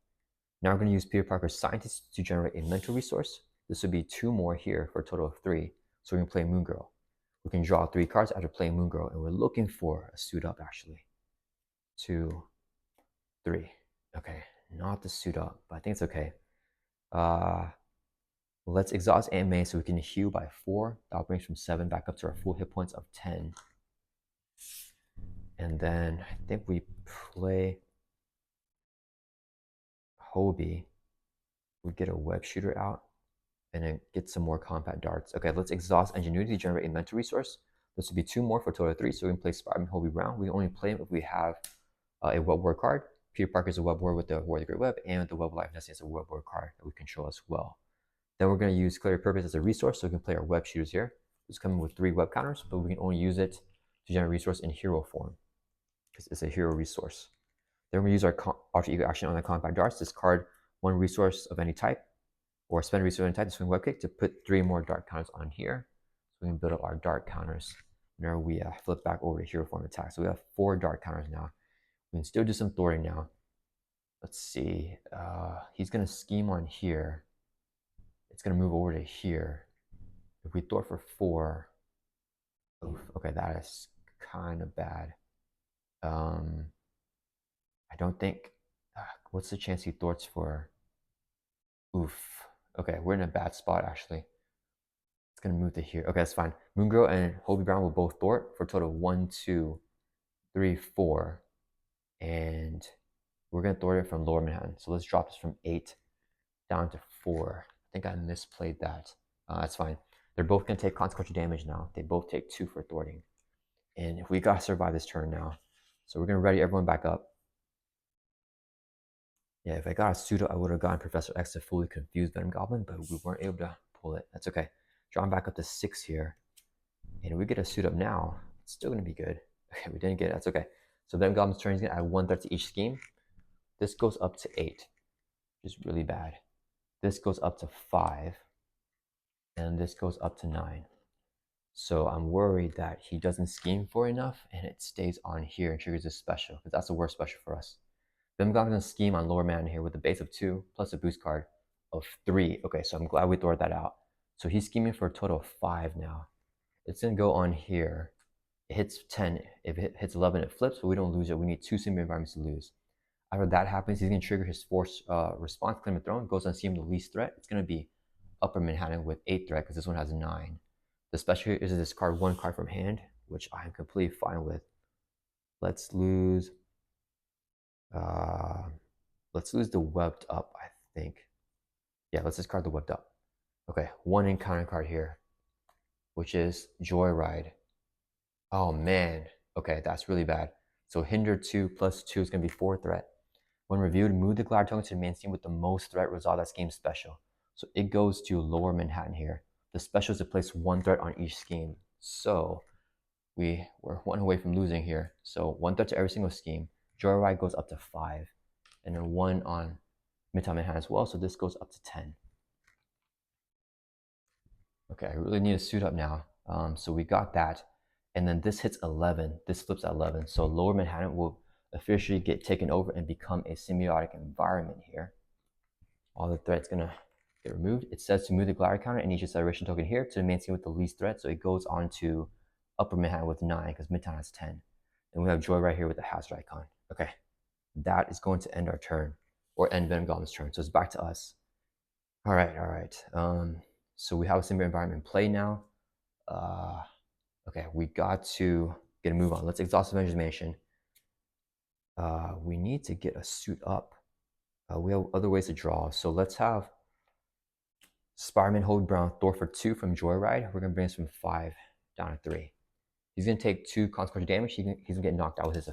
Now we're gonna use Peter Parker's Scientist to generate a mental resource. This would be 2 more here for a total of 3. So we can play Moon Girl. We can draw 3 cards after playing Moon Girl, and we're looking for a Suit Up actually. 2, 3. Okay, not the Suit Up, but I think it's okay. Let's exhaust Aunt May so we can heal by 4. That'll bring us from 7 back up to our full hit points of 10. And then I think we play Hobie. We get a web shooter out and then get some more combat darts. Okay, let's exhaust Ingenuity to generate a mental resource. This would be 2 more for a total of 3. So we can play Spider-Man Hobie Brown. We only play him if we have a Web War card. Peter Parker is a Web War with the War of the Great Web, and the Web of Life Nessie is a Web War card that we control as well. Then we're going to use Clarity Purpose as a resource, so we can play our web shooters here. It's coming with 3 web counters, but we can only use it to generate resource in hero form, because it's a hero resource. Then we use our alter ego action on the combat darts. Discard 1 resource of any type, or spend a resource of any type to swing web kick to put 3 more dart counters on here. So we can build up our dart counters. Now we flip back over to hero form attack. So we have 4 dart counters now. We can still do some thwarting now. Let's see. He's going to scheme on here. It's going to move over to here. If we thwart for 4, oof, okay, that is kind of bad. I don't think, what's the chance he thwarts for? Oof. Okay, we're in a bad spot actually. It's going to move to here. Okay, that's fine. Moon Girl and Hobie Brown will both thwart for a total of 1, 2, 3, 4. And we're going to thwart it from Lower Manhattan. So let's drop this from 8 down to 4. I think I misplayed that. That's fine. They're both going to take consequential damage now. They both take 2 for thwarting. And we got to survive this turn now. So we're going to ready everyone back up. Yeah, if I got a Suit Up, I would have gotten Professor X to fully confuse Venom Goblin, but we weren't able to pull it. That's okay. Drawing back up to 6 here. And if we get a Suit Up now, it's still going to be good. Okay, we didn't get it. That's okay. So Venom Goblin's turn is going to add 1 threat to each scheme. This goes up to 8, which is really bad. This goes up to 5. And this goes up to 9. So I'm worried that he doesn't scheme for enough and it stays on here and triggers this special, because that's the worst special for us. Then I'm going to scheme on Lower Man here with a base of 2 plus a boost card of 3. Okay, so I'm glad we thought that out. So he's scheming for a total of 5 now. It's going to go on here. It hits 10. If it hits 11, it flips, but we don't lose it. We need 2 symbiote environments to lose. After that happens, he's going to trigger his force response, claim a throne, goes on scheme the least threat. It's going to be Upper Manhattan with 8 threat, because this one has 9. The special here is to discard 1 card from hand, which I'm completely fine with. Let's lose the Webbed Up, I think. Yeah, let's discard the Webbed Up. Okay, 1 encounter card here, which is Joyride. Oh man, okay, that's really bad. So hinder 2 plus 2 is going to be 4 threat. When reviewed, move the Glad token to the main scheme with the most threat, resolve that scheme special. So it goes to Lower Manhattan here. The special is to place 1 threat on each scheme. So we're 1 away from losing here. So 1 threat to every single scheme. Joyride goes up to 5. And then 1 on Midtown Manhattan as well. So this goes up to 10. Okay, I really need to Suit Up now. So we got that. And then this hits 11. This flips at 11. So Lower Manhattan will officially get taken over and become a symbiotic environment here. All the threats going to get removed. It says to move the glider counter and each acceleration token here to the main scheme with the least threat. So it goes on to Upper Manhattan with 9 because Midtown has 10. And we have Joy right here with the hazard icon. Okay, that is going to end our turn, or end Venom Goblin's turn. So it's back to us. All right. So we have a symbiote environment in play now. Okay, we got to get a move on. Let's exhaust Avengers Mansion. We need to get a Suit Up. We have other ways to draw. So let's have Spider-Man Hobie Brown Thor for 2 from Joyride. We're going to bring this from 5 down to 3. He's going to take 2 consequential damage. He's going to get knocked out with his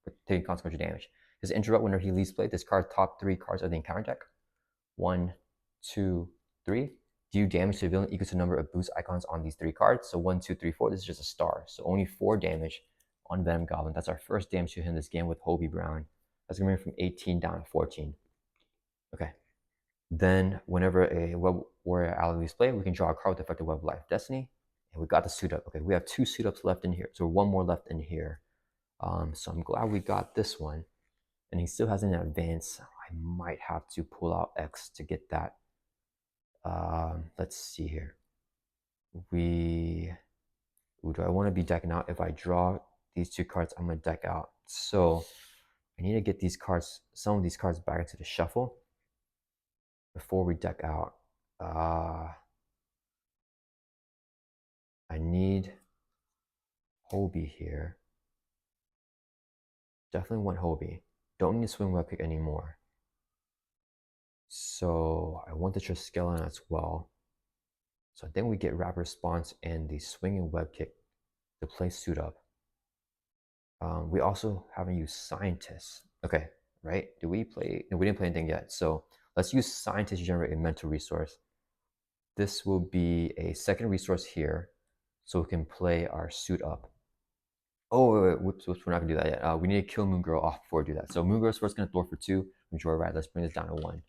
with taking consequential damage. His interrupt whenever he leaves play. Discard top 3 cards of the encounter deck. 1, 2, 3. Do damage to the villain equal to the number of boost icons on these 3 cards. So 1, 2, 3, 4. This is just a star. So only 4 damage on Venom Goblin. That's our first damage to him this game with Hobie Brown. That's going to bring him from 18 down to 14. Okay. Then whenever a Web Warrior ally leaves play, we can draw a card with effective Web of Life Destiny. And we got the suit up. Okay, we have 2 suit ups left in here. So one more left in here. So I'm glad we got this one. And he still has an advance. I might have to pull out X to get that. Let's see here. Do I want to be decking out? If I draw these 2 cards, I'm going to deck out. So I need to get these cards, some of these cards back into the shuffle before we deck out. I need Hobie here. Definitely want Hobie. Don't need to swing web kick anymore. So I want the Triskelion as well. So I think we get Rapid Response and the swinging web kick to play suit up. We also haven't used Scientists. Okay, right? Do we play? No, we didn't play anything yet. So let's use Scientists to generate a mental resource. This will be a second resource here, so we can play our suit up. Oh, wait, whoops, we're not gonna do that yet. We need to kill Moon Girl off before we do that. So Moon Girl's first gonna throw for 2. Enjoy right. Let's bring this down to 1.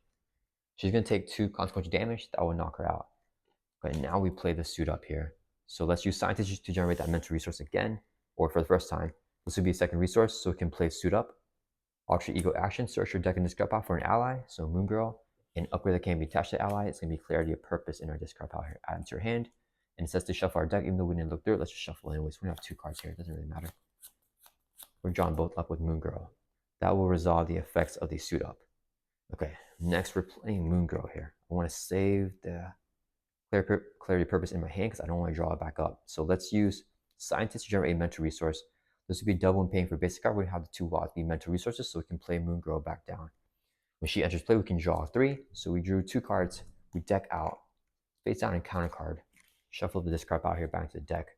She's gonna take 2 consequential damage. That will knock her out. Okay, now we play the suit up here. So let's use Scientist to generate that mental resource again, or for the first time. This would be a second resource, so we can play suit up. Alter Ego action, search your deck and discard pile for an ally. So Moon Girl, an upgrade that can be attached to the ally. It's gonna be Clarity of Purpose in our discard pile here. Add it to your hand. And it says to shuffle our deck, even though we didn't look through it, let's just shuffle it anyways. We have 2 cards here, it doesn't really matter. We're drawing both up with Moon Girl. That will resolve the effects of the suit up. Okay, next we're playing Moon Girl here. I want to save the Clarity Purpose in my hand because I don't want to draw it back up. So let's use Scientist to generate a mental resource. This would be double and paying for basic card. We have the 2 wilds be mental resources, so we can play Moon Girl back down. When she enters play, we can draw 3. So we drew 2 cards. We deck out, face down and counter card. Shuffle the discard out here back to the deck.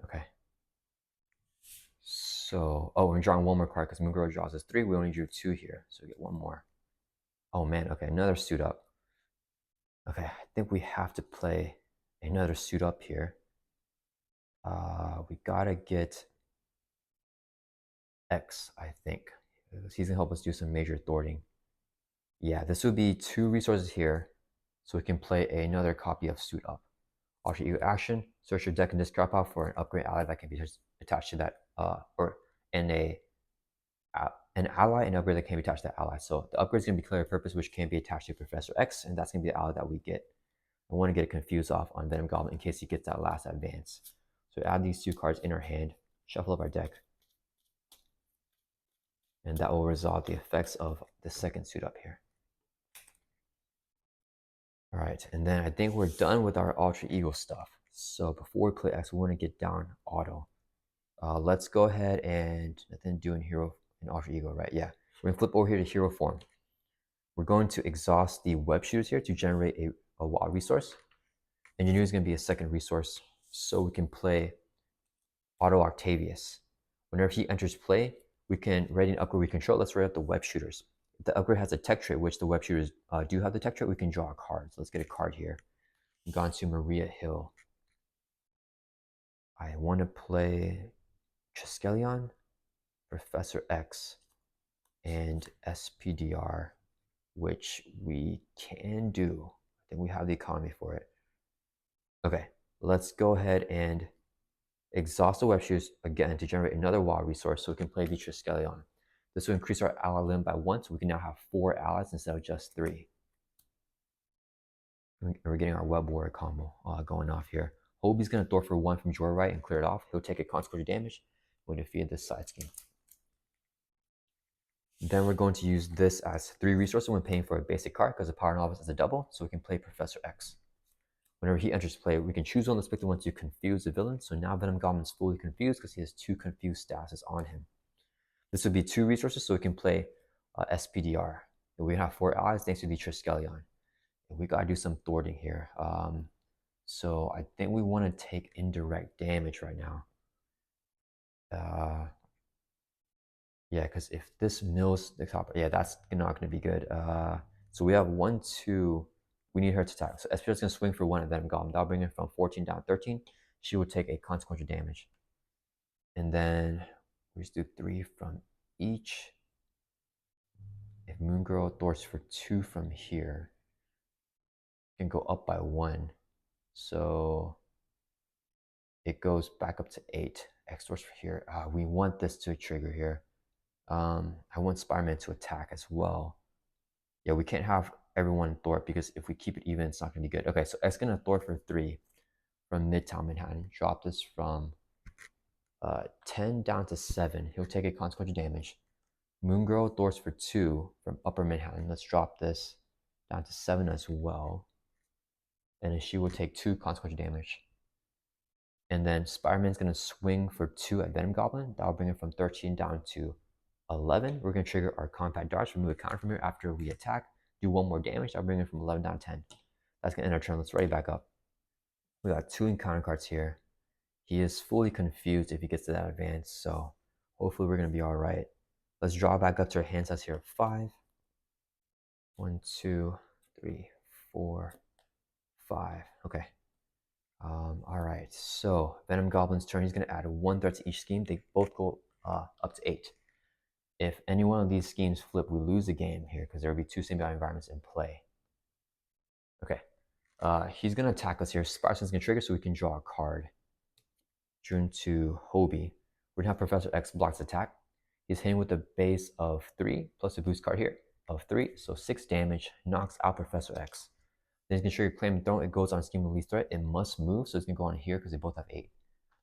Okay. So, oh, we're drawing 1 more card because Moon Girl draws us 3. We only drew 2 here, so we get 1 more. Oh man, okay, another suit up. Okay, I think we have to play another suit up here. We gotta get X, I think. He's gonna help us do some major thwarting. Yeah, this would be 2 resources here, so we can play another copy of suit up. Alter Ego action, search your deck and discard pile for an upgrade ally that can be attached to that, an ally and upgrade that can be attached to that ally. So the upgrade is going to be Clear Purpose, which can be attached to Professor X, and that's going to be the ally that we get. I want to get it confused off on Venom Goblin in case he gets that last advance. So add these 2 cards in our hand, shuffle up our deck, and that will resolve the effects of the second suit up here. All right, and then I think we're done with our Alter Ego stuff. So before we play X, we want to get down auto. Let's go ahead and then do in hero and Alter Ego, right? Yeah, we're gonna flip over here to hero form. We're going to exhaust the web shooters here to generate a wild resource. Engineer is going to be a second resource, so we can play Auto Octavius. Whenever he enters play, we can ready an upgrade we control. Let's write up the web shooters. If the upgrade has a tech trait, which the web shooters do have the tech trait, we can draw a card. So let's get a card here. We've gone to Maria Hill. I want to play Triskelion, Professor X, and SPDR, which we can do. I think we have the economy for it. Okay, let's go ahead and exhaust the web shoes again to generate another wild resource so we can play the Triskelion. This will increase our ally limit by 1, so we can now have 4 allies instead of just 3. And we're getting our web warrior combo going off here. Hobie's going to throw for 1 from Joyride and clear it off. He'll take a consequential damage when defeated this side scheme. Then we're going to use this as 3 resources when paying for a basic card because the Power Novice is a double, so we can play Professor X. Whenever he enters play, we can choose one of the spectral ones to confuse the villain. So now Venom Goblin is fully confused because he has 2 confused statuses on him. This would be 2 resources, so we can play SPDR. And we have 4 allies thanks to the Triskelion. And we gotta do some thwarting here. So I think we want to take indirect damage right now. Yeah, because if this mills the top, yeah, that's not going to be good. So we have 1, 2. We need her to attack. So SPDR is going to swing for 1 at Venom Goblin. That'll bring it from 14 down to 13. she will take a consequential damage. And then we just do 3 from each. If Moon Girl thwarts for 2 from here, it can go up by 1. So it goes back up to 8. X thwarts for here. We want this to trigger here. I want Spider-Man to attack as well. Yeah, we can't have everyone thwart because if we keep it even, it's not going to be good. Okay, so X going to thwart for 3 from Midtown Manhattan. Drop this from 10 down to 7. He'll take a consequential damage. Moon Girl thwarts for 2 from Upper Manhattan. Let's drop this down to 7 as well. And then she will take 2 consequential damage. And then Spider-Man's going to swing for 2 at Venom Goblin. That'll bring it from 13 down to 11. We're going to trigger our compact dodge, remove a counter from here after we attack. Do 1 more damage. That'll bring it from 11 down to 10. That's going to end our turn. Let's ready back up. We got 2 encounter cards here. He is fully confused if he gets to that advance, so hopefully we're going to be all right. Let's draw back up to our hand size here of 5. 1, 2, 3, 4, 5. Okay. All right. So Venom Goblin's turn. He's going to add 1 threat to each scheme. They both go up to 8. If any one of these schemes flip, we lose the game here because there will be 2 symbiotic environments in play. Okay. He's going to attack us here. Sparsen's going to trigger so we can draw a card. June to Hobie. We're going to have Professor X blocks attack. He's hitting with a base of 3 plus a boost card here of 3. So 6 damage, knocks out Professor X. Then he's going to trigger Claim Throne. It goes on scheme of least threat. It must move, so it's going to go on here because they both have 8.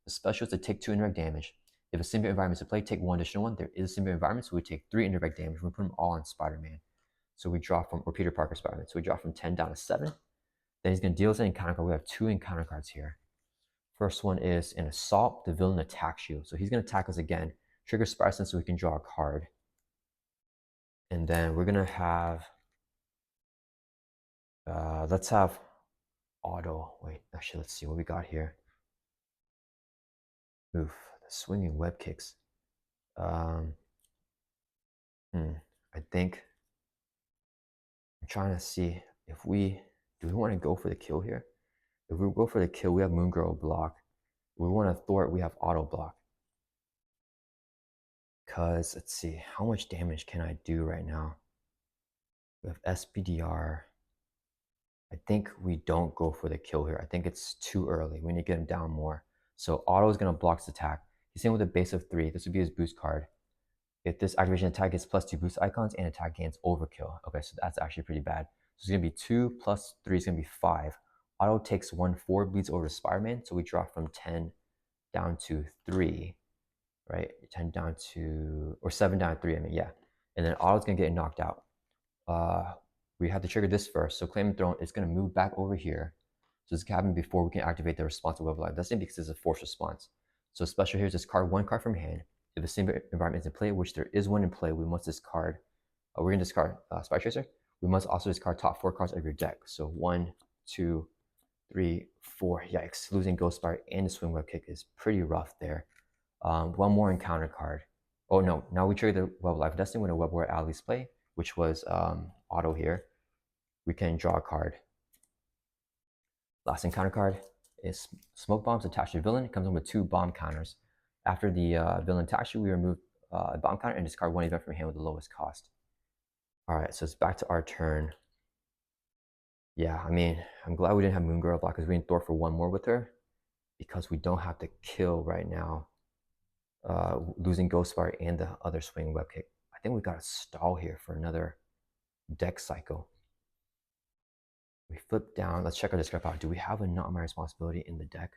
The special is to take 2 indirect damage. If a symbiote environment is in play, take 1 additional one. There is a symbiote environment, so we take 3 indirect damage. We put them all on Spider-Man. So we draw from, or Peter Parker Spider-Man. So we draw from 10 down to 7. Then he's going to deal us an encounter card. We have 2 encounter cards here. First one is an assault. The villain attacks you. So he's going to attack us again. Trigger Spider-Sense so we can draw a card. And then we're going to have, let's have auto. Wait, actually, let's see what we got here. Oof, the swinging web kicks. I think I'm trying to see if do we want to go for the kill here? If we go for the kill, we have Moon Girl block. If we want to thwart, we have auto block. Because let's see, how much damage can I do right now? We have SPDR. I think we don't go for the kill here. I think it's too early. We need to get him down more. So auto is going to block his attack. He's in with a base of 3. This would be his boost card. If this activation attack gets +2 boost icons and attack gains overkill. Okay, so that's actually pretty bad. So it's going to be 2 plus 3 is going to be 5. Auto takes 1, 4, bleeds over to Spider-Man. So we drop from 10 down to 3, right? 10 down to, or 7 down to 3, I mean, yeah. And then Auto's going to get knocked out. We have to trigger this first. So Claim Throne is going to move back over here. So this can happen before we can activate the response to Web of Life. That's because it's a forced response. So special here is discard 1 card from hand. If a symbiote environment is in play, which there is one in play, we must discard. We're going to discard Spy Tracer. We must also discard top 4 cards of your deck. So 1, 2, 3, 4. Yikes. Losing Ghost Spider and the Swing Web Kick is pretty rough there. 1 more encounter card. Oh no, now we trigger the Web of Life Destiny when a Web War Allies play, which was auto here. We can draw a card. Last encounter card is Smoke Bombs attached to villain. It comes in with 2 bomb counters. After the villain attacks you, we remove a bomb counter and discard 1 event from your hand with the lowest cost. All right, so it's back to our turn. Yeah, I mean, I'm glad we didn't have Moon Girl block because we didn't thwart for 1 more with her because we don't have to kill right now. Losing Ghost Spider and the other swing web kick. I think we got to stall here for another deck cycle. We flip down. Let's check our discard pile. Do we have a Not My Responsibility in the deck?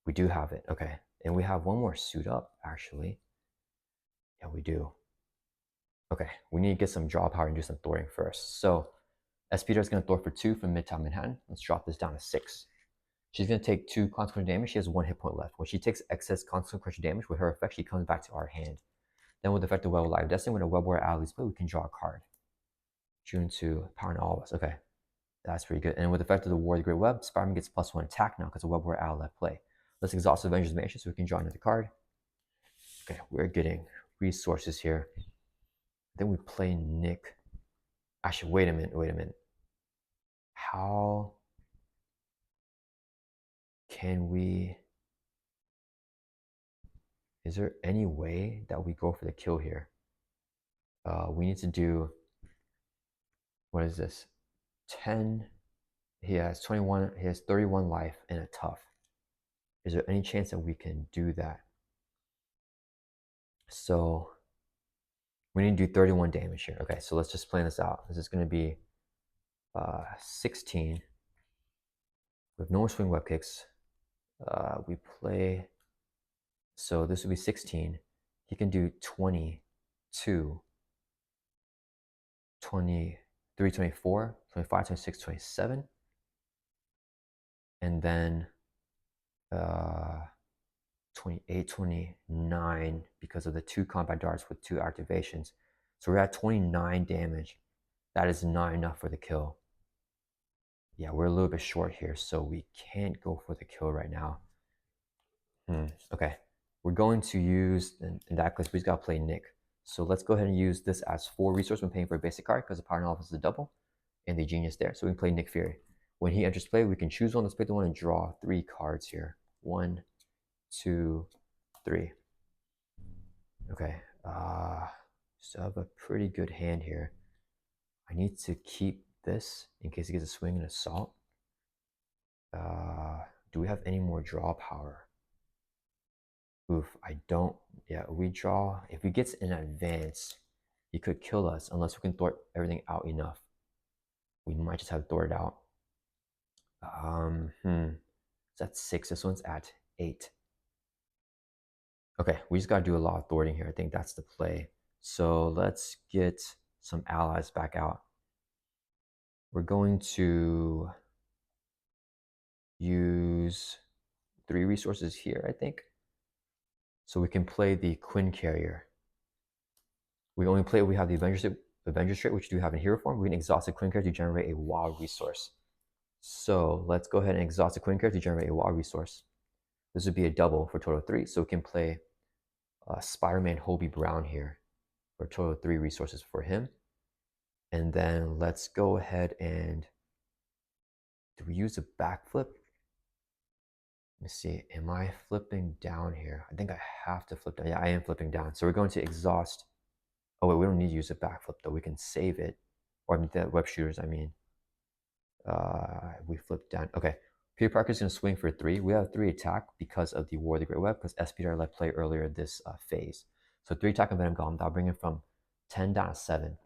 We do have it. Okay. And we have 1 more suit up, actually. Yeah, we do. Okay. We need to get some draw power and do some thwarting first. So SPDR is going to thwart for 2 from Midtown Manhattan. Let's drop this down to 6. She's going to take 2 consequential damage. She has 1 hit point left. When she takes excess consequential damage with her effect, she comes back to our hand. Then with the effect of Web of Life Destiny, when a Web War Allies play, we can draw a card. June to power all of us. Okay. That's pretty good. And with the effect of the War of the Great Web, Spider-Man gets +1 attack now because the Web War Ally left play. Let's exhaust Avengers Mansion so we can draw another card. Okay, we're getting resources here. Then we play Nick. Actually, wait a minute. How can we Is there any way that we go for the kill here? We need to do, what is this? 10. He has 21. He has 31 life and a tough. Is there any chance that we can do that? So we need to do 31 damage here. Okay, so let's just plan this out. This is going to be 16 with no more swing web kicks. We play, so this would be 16. He can do 22, 23, 24, 25, 26, 27. And then 28, 29 because of the 2 combat darts with 2 activations. So we're at 29 damage. That is not enough for the kill. Yeah, we're a little bit short here, so we can't go for the kill right now. Okay, we're going to use, in that case, we just gotta play Nick. So let's go ahead and use this as 4 resource when paying for a basic card because the Power Novelist is a double and the Genius there. So we can play Nick Fury. When he enters play, we can choose one. Let's pick the one and draw 3 cards here. 1, 2, 3. Okay, so I have a pretty good hand here. I need to keep this in case he gets a swing and assault. Do we have any more draw power? Oof, I don't. Yeah, we draw. If he gets in advance, he could kill us unless we can thwart everything out enough. We might just have to thwart it out. It's at 6. This one's at 8. Okay, we just gotta do a lot of thwarting here. I think that's the play. So let's get some allies back out. We're going to use 3 resources here, I think. So we can play the Quinn Carrier. We only play, we have the Avengers trait, which we do have in hero form. We can exhaust the Quinn Carrier to generate a wild resource. So let's go ahead and exhaust the Quinn Carrier to generate a wild resource. This would be a double for a total of 3. So we can play Spider-Man Hobie Brown here for a total of 3 resources for him. And then let's go ahead and, do we use a backflip? Let me see, am I flipping down here? I think I have to flip down. Yeah, I am flipping down. So we're going to exhaust. Oh wait, we don't need to use a backflip though. We can save it. Or I mean, the web shooters, I mean. We flip down. Okay, Peter Parker's gonna swing for 3. We have 3 attack because of the War of the Great Web, because SPDR let play earlier this phase. So 3 attack on Venom Goblin. That'll bring it from 10 down to 7.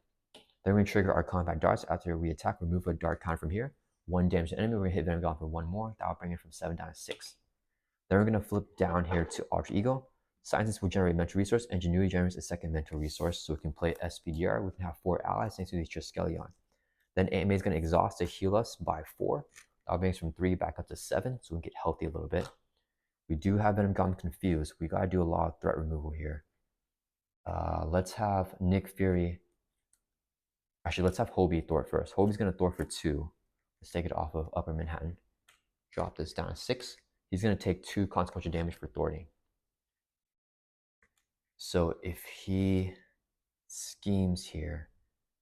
Then we're gonna trigger our combat darts. After we attack, remove a dart count from here. 1 damage to enemy. We're gonna hit Venom Goblin for 1 more. That'll bring it from 7 down to 6. Then we're going to flip down here to Alter Ego. Scientists will generate mental resource. Ingenuity generates a second mental resource. So we can play SPDR. We can have 4 allies thanks to the Triskelion. Then AMA is going to exhaust to heal us by 4. That'll bring us from 3 back up to 7. So we can get healthy a little bit. We do have Venom Goblin confused. We got to do a lot of threat removal here. Let's have Nick Fury. Actually, let's have Hobie thwart first. Hobie's going to thwart for 2. Let's take it off of Upper Manhattan. Drop this down to 6. He's going to take 2 consequential damage for thwarting. So if he schemes here,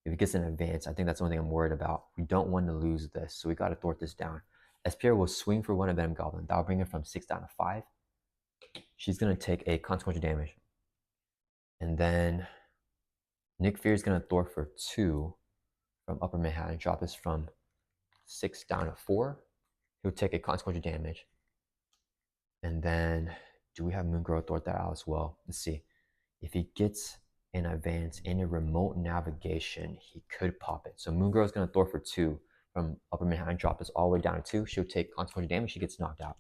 if he gets an advance, I think that's the only thing I'm worried about. We don't want to lose this, so we got to thwart this down. SPR will swing for 1 of Venom Goblin. That'll bring her from 6 down to 5. She's going to take a consequential damage. And then Nick Fury is going to thwart for 2 from Upper Manhattan. Drop this from 6 down to 4. He'll take a consequential damage. And then, do we have Moongirl thwart that out as well? Let's see. If he gets an advance in a remote navigation, he could pop it. So Moongirl is going to thwart for 2 from Upper Manhattan. Drop this all the way down to 2. She'll take consequential damage. She gets knocked out.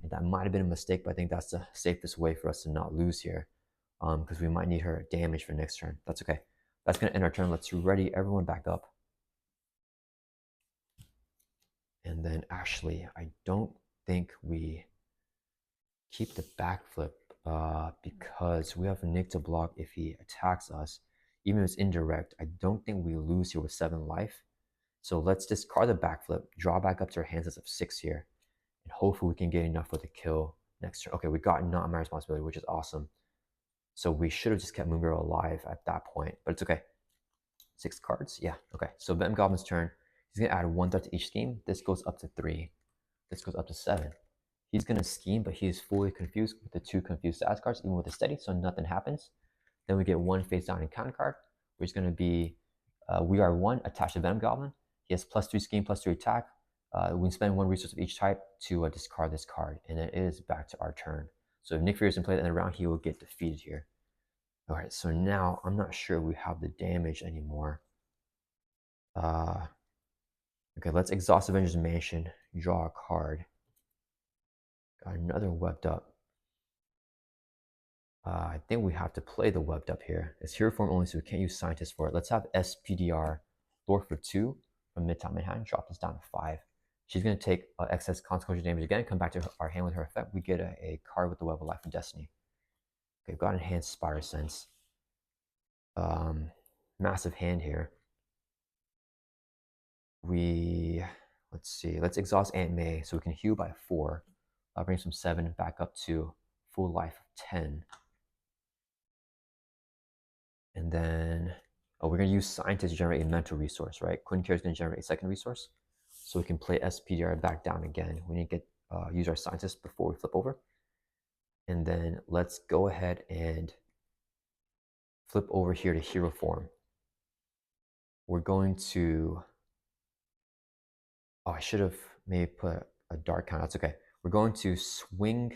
And that might have been a mistake, but I think that's the safest way for us to not lose here. Because we might need her damage for next turn. That's okay. That's going to end our turn. Let's ready everyone back up. And then actually, I don't think we keep the backflip because we have Nick to block if he attacks us. Even if it's indirect, I don't think we lose here with 7 life. So let's discard the backflip, draw back up to our hands as of 6 here, and hopefully we can get enough for the kill next turn. Okay, we got not my responsibility, which is awesome. So we should have just kept Moongirl alive at that point, but it's okay. 6 cards, yeah, okay. So Venom Goblin's turn. He's gonna add 1 threat to each scheme. This goes up to 3. This goes up to 7. He's going to scheme, but he's fully confused with the 2 confused status cards, even with a steady, so nothing happens. Then we get 1 face down encounter card, which is going to be We Are 1 attached to Venom Goblin. He has +3 scheme, +3 attack. We can spend 1 resource of each type to discard this card, and then it is back to our turn. So if Nick Fury doesn't play that in the round, he will get defeated here. All right, so now I'm not sure we have the damage anymore. Okay, let's exhaust Avengers Mansion, draw a card. Got another webbed up. I think we have to play the webbed up here. It's hero form only, so we can't use scientist for it. Let's have SPDR Lord for 2 from Midtown Manhattan. Drop this down to 5. She's going to take excess consequential damage again, come back to our hand with her effect. We get a card with the Web of Life and Destiny. Okay, we've got Enhanced Spider Sense. Massive hand here. Let's see, let's exhaust Aunt May so we can heal by 4. That brings from 7 back up to full life of 10. And then, we're going to use Scientist to generate a mental resource, right? Quinn Care is going to generate a second resource. So we can play SPDR back down again. We need to get use our Scientist before we flip over. And then let's go ahead and flip over here to hero form. We're going to... I should have maybe put a dark count. That's okay. We're going to swing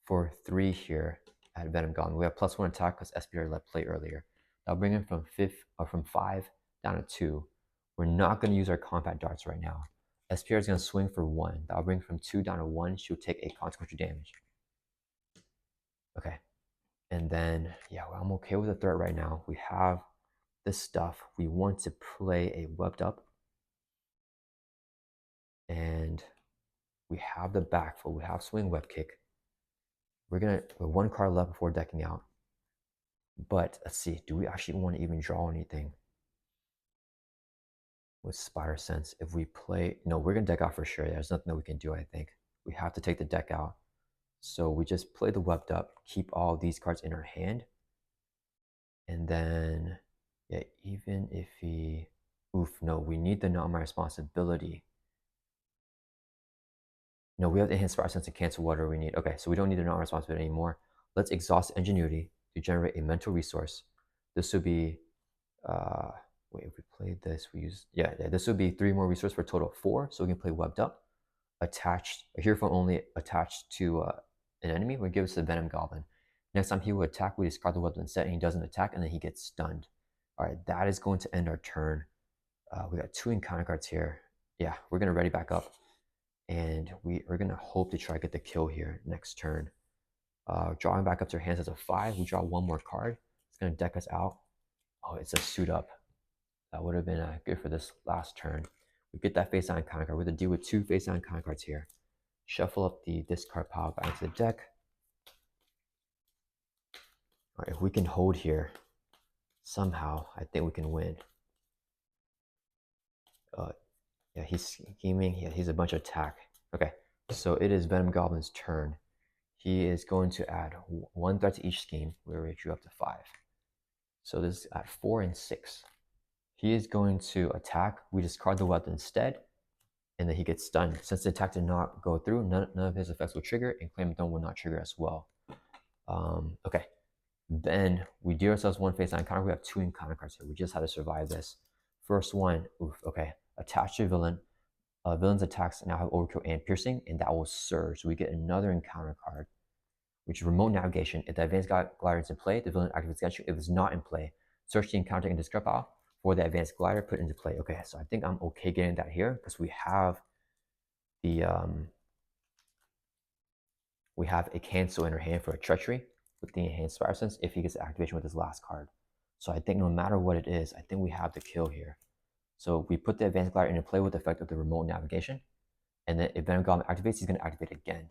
for 3 here at Venom Goblin. We have +1 attack because SPDR let play earlier. That'll bring him from 5 down to 2. We're not going to use our combat darts right now. SPDR is going to swing for 1. That'll bring from 2 down to 1. She'll take a consequential damage. Okay. And then, yeah, well, I'm okay with the threat right now. We have this stuff. We want to play a webbed up. And we have the backflow. We have swing web kick. We're going to 1 card left before decking out. But let's see, do we actually want to even draw anything with Spider Sense? If we play, no, we're going to deck out for sure. There's nothing that we can do, I think. We have to take the deck out. So we just play the webbed up, keep all these cards in our hand. And then, yeah, even if he, no, we need the Not My Responsibility. No, we have the Enhanced Spider Sense to cancel whatever we need. Okay, so we don't need the Not My Responsibility anymore. Let's exhaust Ingenuity to generate a mental resource. This would be, wait, if we played this, we use, yeah, this would be 3 more resources for a total of 4. So we can play webbed up, attached, a hero form only attached to an enemy would give us the Venom Goblin. Next time he will attack, we discard the weapon instead, and he doesn't attack, and then he gets stunned. All right, that is going to end our turn. We got 2 encounter cards here. Yeah, we're going to ready back up, and we are going to hope to try to get the kill here next turn. Drawing back up to our hands as a 5. We draw 1 more card. It's going to deck us out. Oh, it's a suit up. That would have been good for this last turn. We get that face down encounter card. We're going to deal with 2 face down encounter cards here. Shuffle up the discard pile back into the deck. All right, if we can hold here, somehow, I think we can win. Yeah, he's scheming. Yeah, he's a bunch of attack. Okay, so it is Venom Goblin's turn. He is going to add 1 threat to each scheme. We already drew up to 5. So this is at 4 and 6. He is going to attack. We discard the weapon instead, and then he gets stunned. Since the attack did not go through, none of his effects will trigger, and Claim Dome will not trigger as well. Okay. Then we deal ourselves 1 face down encounter. We have 2 encounter cards here. We just had to survive this. First one, okay. Attached to a villain. Villain's attacks now have overkill and piercing, and that will surge. So we get another encounter card, which is remote navigation. If the advanced glider is in play, the villain activates against you. If it's not in play, search the encounter and discard pile for the advanced glider, put into play. Okay, so I think I'm okay getting that here because we have the we have a cancel in our hand for a treachery with the enhanced Spider Sense if he gets activation with his last card. So I think no matter what it is, I think we have the kill here. So we put the advanced glider into play with the effect of the remote navigation, and then if Venom Goblin activates, he's going to activate again.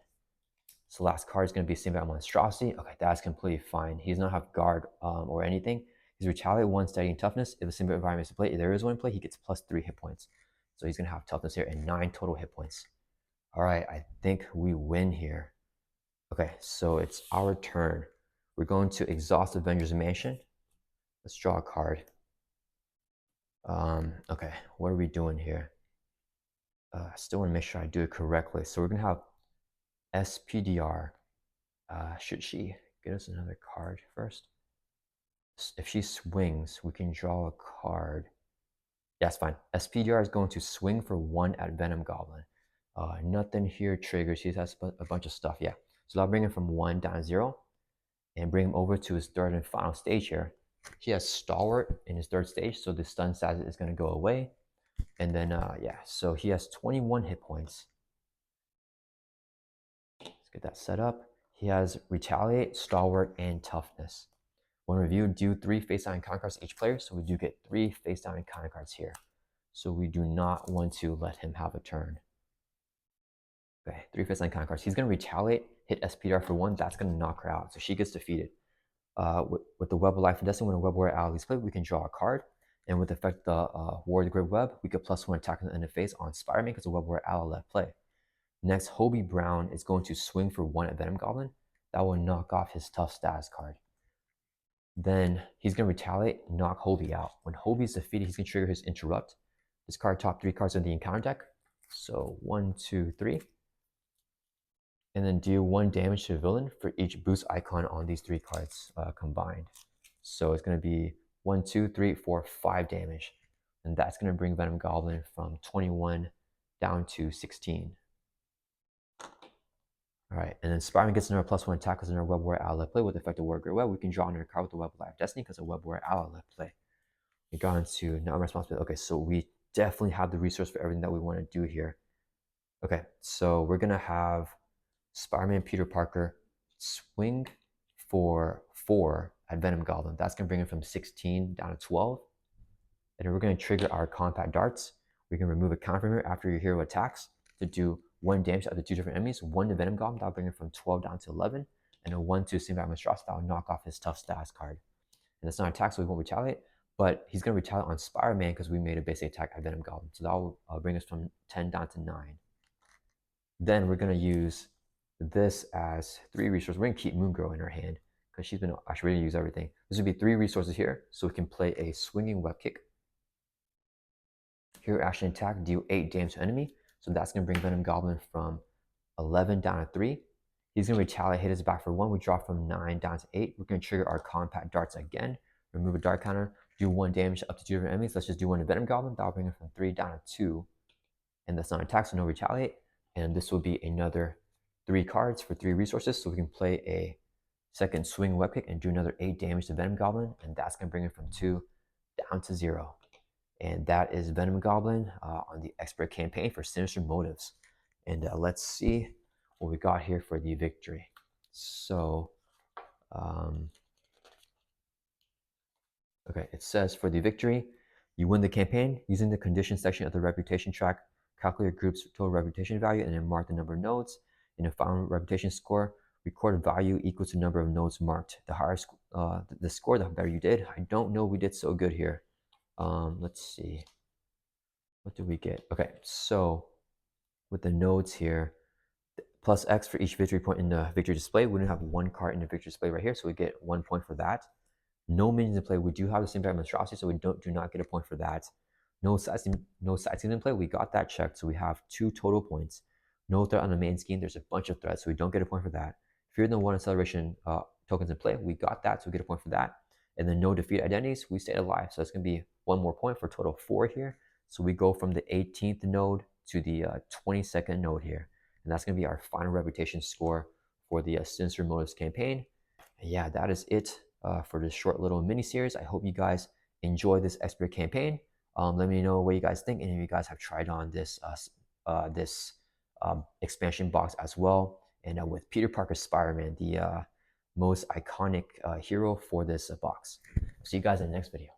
So last card is going to be Symbiote Monstrosity. Okay, that's completely fine. He does not have guard or anything. He's Retaliate 1, Steady, and Toughness. If a Symbiote environment is in play, if there is one in play, he gets +3 hit points. So he's going to have Toughness here and 9 total hit points. All right, I think we win here. Okay, so it's our turn. We're going to exhaust Avengers Mansion. Let's draw a card. Okay, what are we doing here? Still want to make sure I do it correctly. So we're going to have SPDR. Should she get us another card first? If she swings, we can draw a card. That's fine. SPDR is going to swing for 1 at Venom Goblin. Nothing here triggers. He has a bunch of stuff. Yeah. So I'll bring him from 1 down to 0 and bring him over to his third and final stage here. He has Stalwart in his third stage, so the stun status is going to go away. And then, yeah, so he has 21 hit points. Let's get that set up. He has Retaliate, Stalwart, and Toughness. When reviewed, do 3 face down encounter cards each player, so we do get 3 face down encounter cards here. So we do not want to let him have a turn. Okay, 3 face down encounter cards. He's going to Retaliate, hit SPDR for 1. That's going to knock her out, so she gets defeated. With the Web of Life and Destiny, when a Web Warrior ally is played, we can draw a card. And with the effect the Warrior Great Web, we get +1 attack in the end of phase on Spider-Man because the Web Warrior ally left play. Next, Hobie Brown is going to swing for 1 at Venom Goblin. That will knock off his tough status card. Then he's going to Retaliate, knock Hobie out. When Hobie is defeated, he's going to trigger his Interrupt. Discard top 3 cards of the encounter deck. So 1, 2, 3. And then deal 1 damage to the villain for each boost icon on these 3 cards combined. So it's going to be 1, 2, 3, 4, 5 damage. And that's going to bring Venom Goblin from 21 down to 16. All right, and then Spider-Man gets another +1 attack because another Web Warrior ally left play with the effect of Warrior Great Web. We can draw another card with the Web of Life Destiny because a Web Warrior ally left play. We got into Not Responsibility. Okay, so we definitely have the resource for everything that we want to do here. Okay, so we're going to have Spider-Man Peter Parker swing for 4 at Venom Goblin. That's going to bring him from 16 down to 12. And then we're going to trigger our Compact Darts. We can remove a counter from here after your hero attacks to do 1 damage to the 2 different enemies. 1 to Venom Goblin, that'll bring him from 12 down to 11. And a 1 to Symbiotic Monstrosity, that'll knock off his tough status card. And it's not an attack, so we won't retaliate. But he's going to retaliate on Spider-Man because we made a basic attack at Venom Goblin. So that will bring us from 10 down to 9. Then we're going to use this as 3 resources. We're going to keep Moongirl in our hand because she's been actually ready to use everything. This would be 3 resources here, so we can play a Swinging Web Kick. Hero action attack, deal 8 damage to enemy. So that's going to bring Venom Goblin from 11 down to 3. He's going to retaliate, hit his back for 1. We drop from 9 down to 8. We're going to trigger our Compact Darts again. Remove a dart counter, do 1 damage up to 2 different enemies. Let's just do 1 to Venom Goblin. That'll bring him from 3 down to 2. And that's not an attack, so no retaliate. And this will be another 3 cards for 3 resources. So we can play a second Swing Web Kick and do another 8 damage to Venom Goblin. And that's going to bring him from 2 down to 0. And that is Venom Goblin on the Expert campaign for Sinister Motives. And let's see what we got here for the victory. So, okay, it says for the victory, you win the campaign using the condition section of the reputation track. Calculate your group's total reputation value and then mark the number of nodes. In the final reputation score, record a value equal to the number of nodes marked. The higher the score, the better you did. I don't know we did so good here. Let's see. What did we get? Okay, so with the nodes here, plus X for each victory point in the victory display. We don't have 1 card in the victory display right here, so we get 1 point for that. No minions in play. We do have the Symbiotic Monstrosity, so we do not get a point for that. No sightseeing in play. We got that checked, so we have 2 total points. No threat on the main scheme. There's a bunch of threats, so we don't get a point for that. Fear the 1 acceleration tokens in play. We got that, so we get a point for that. And then no defeat identities. We stayed alive, so that's going to be 1 more point for a total of 4 here. So we go from the 18th node to the 22nd node here. And that's going to be our final reputation score for the Sinister Motives campaign. And yeah, that is it for this short little mini series. I hope you guys enjoy this expert campaign. Let me know what you guys think, and if you guys have tried on this expansion box as well. And with Peter Parker Spider-Man, the most iconic hero for this box. See you guys in the next video.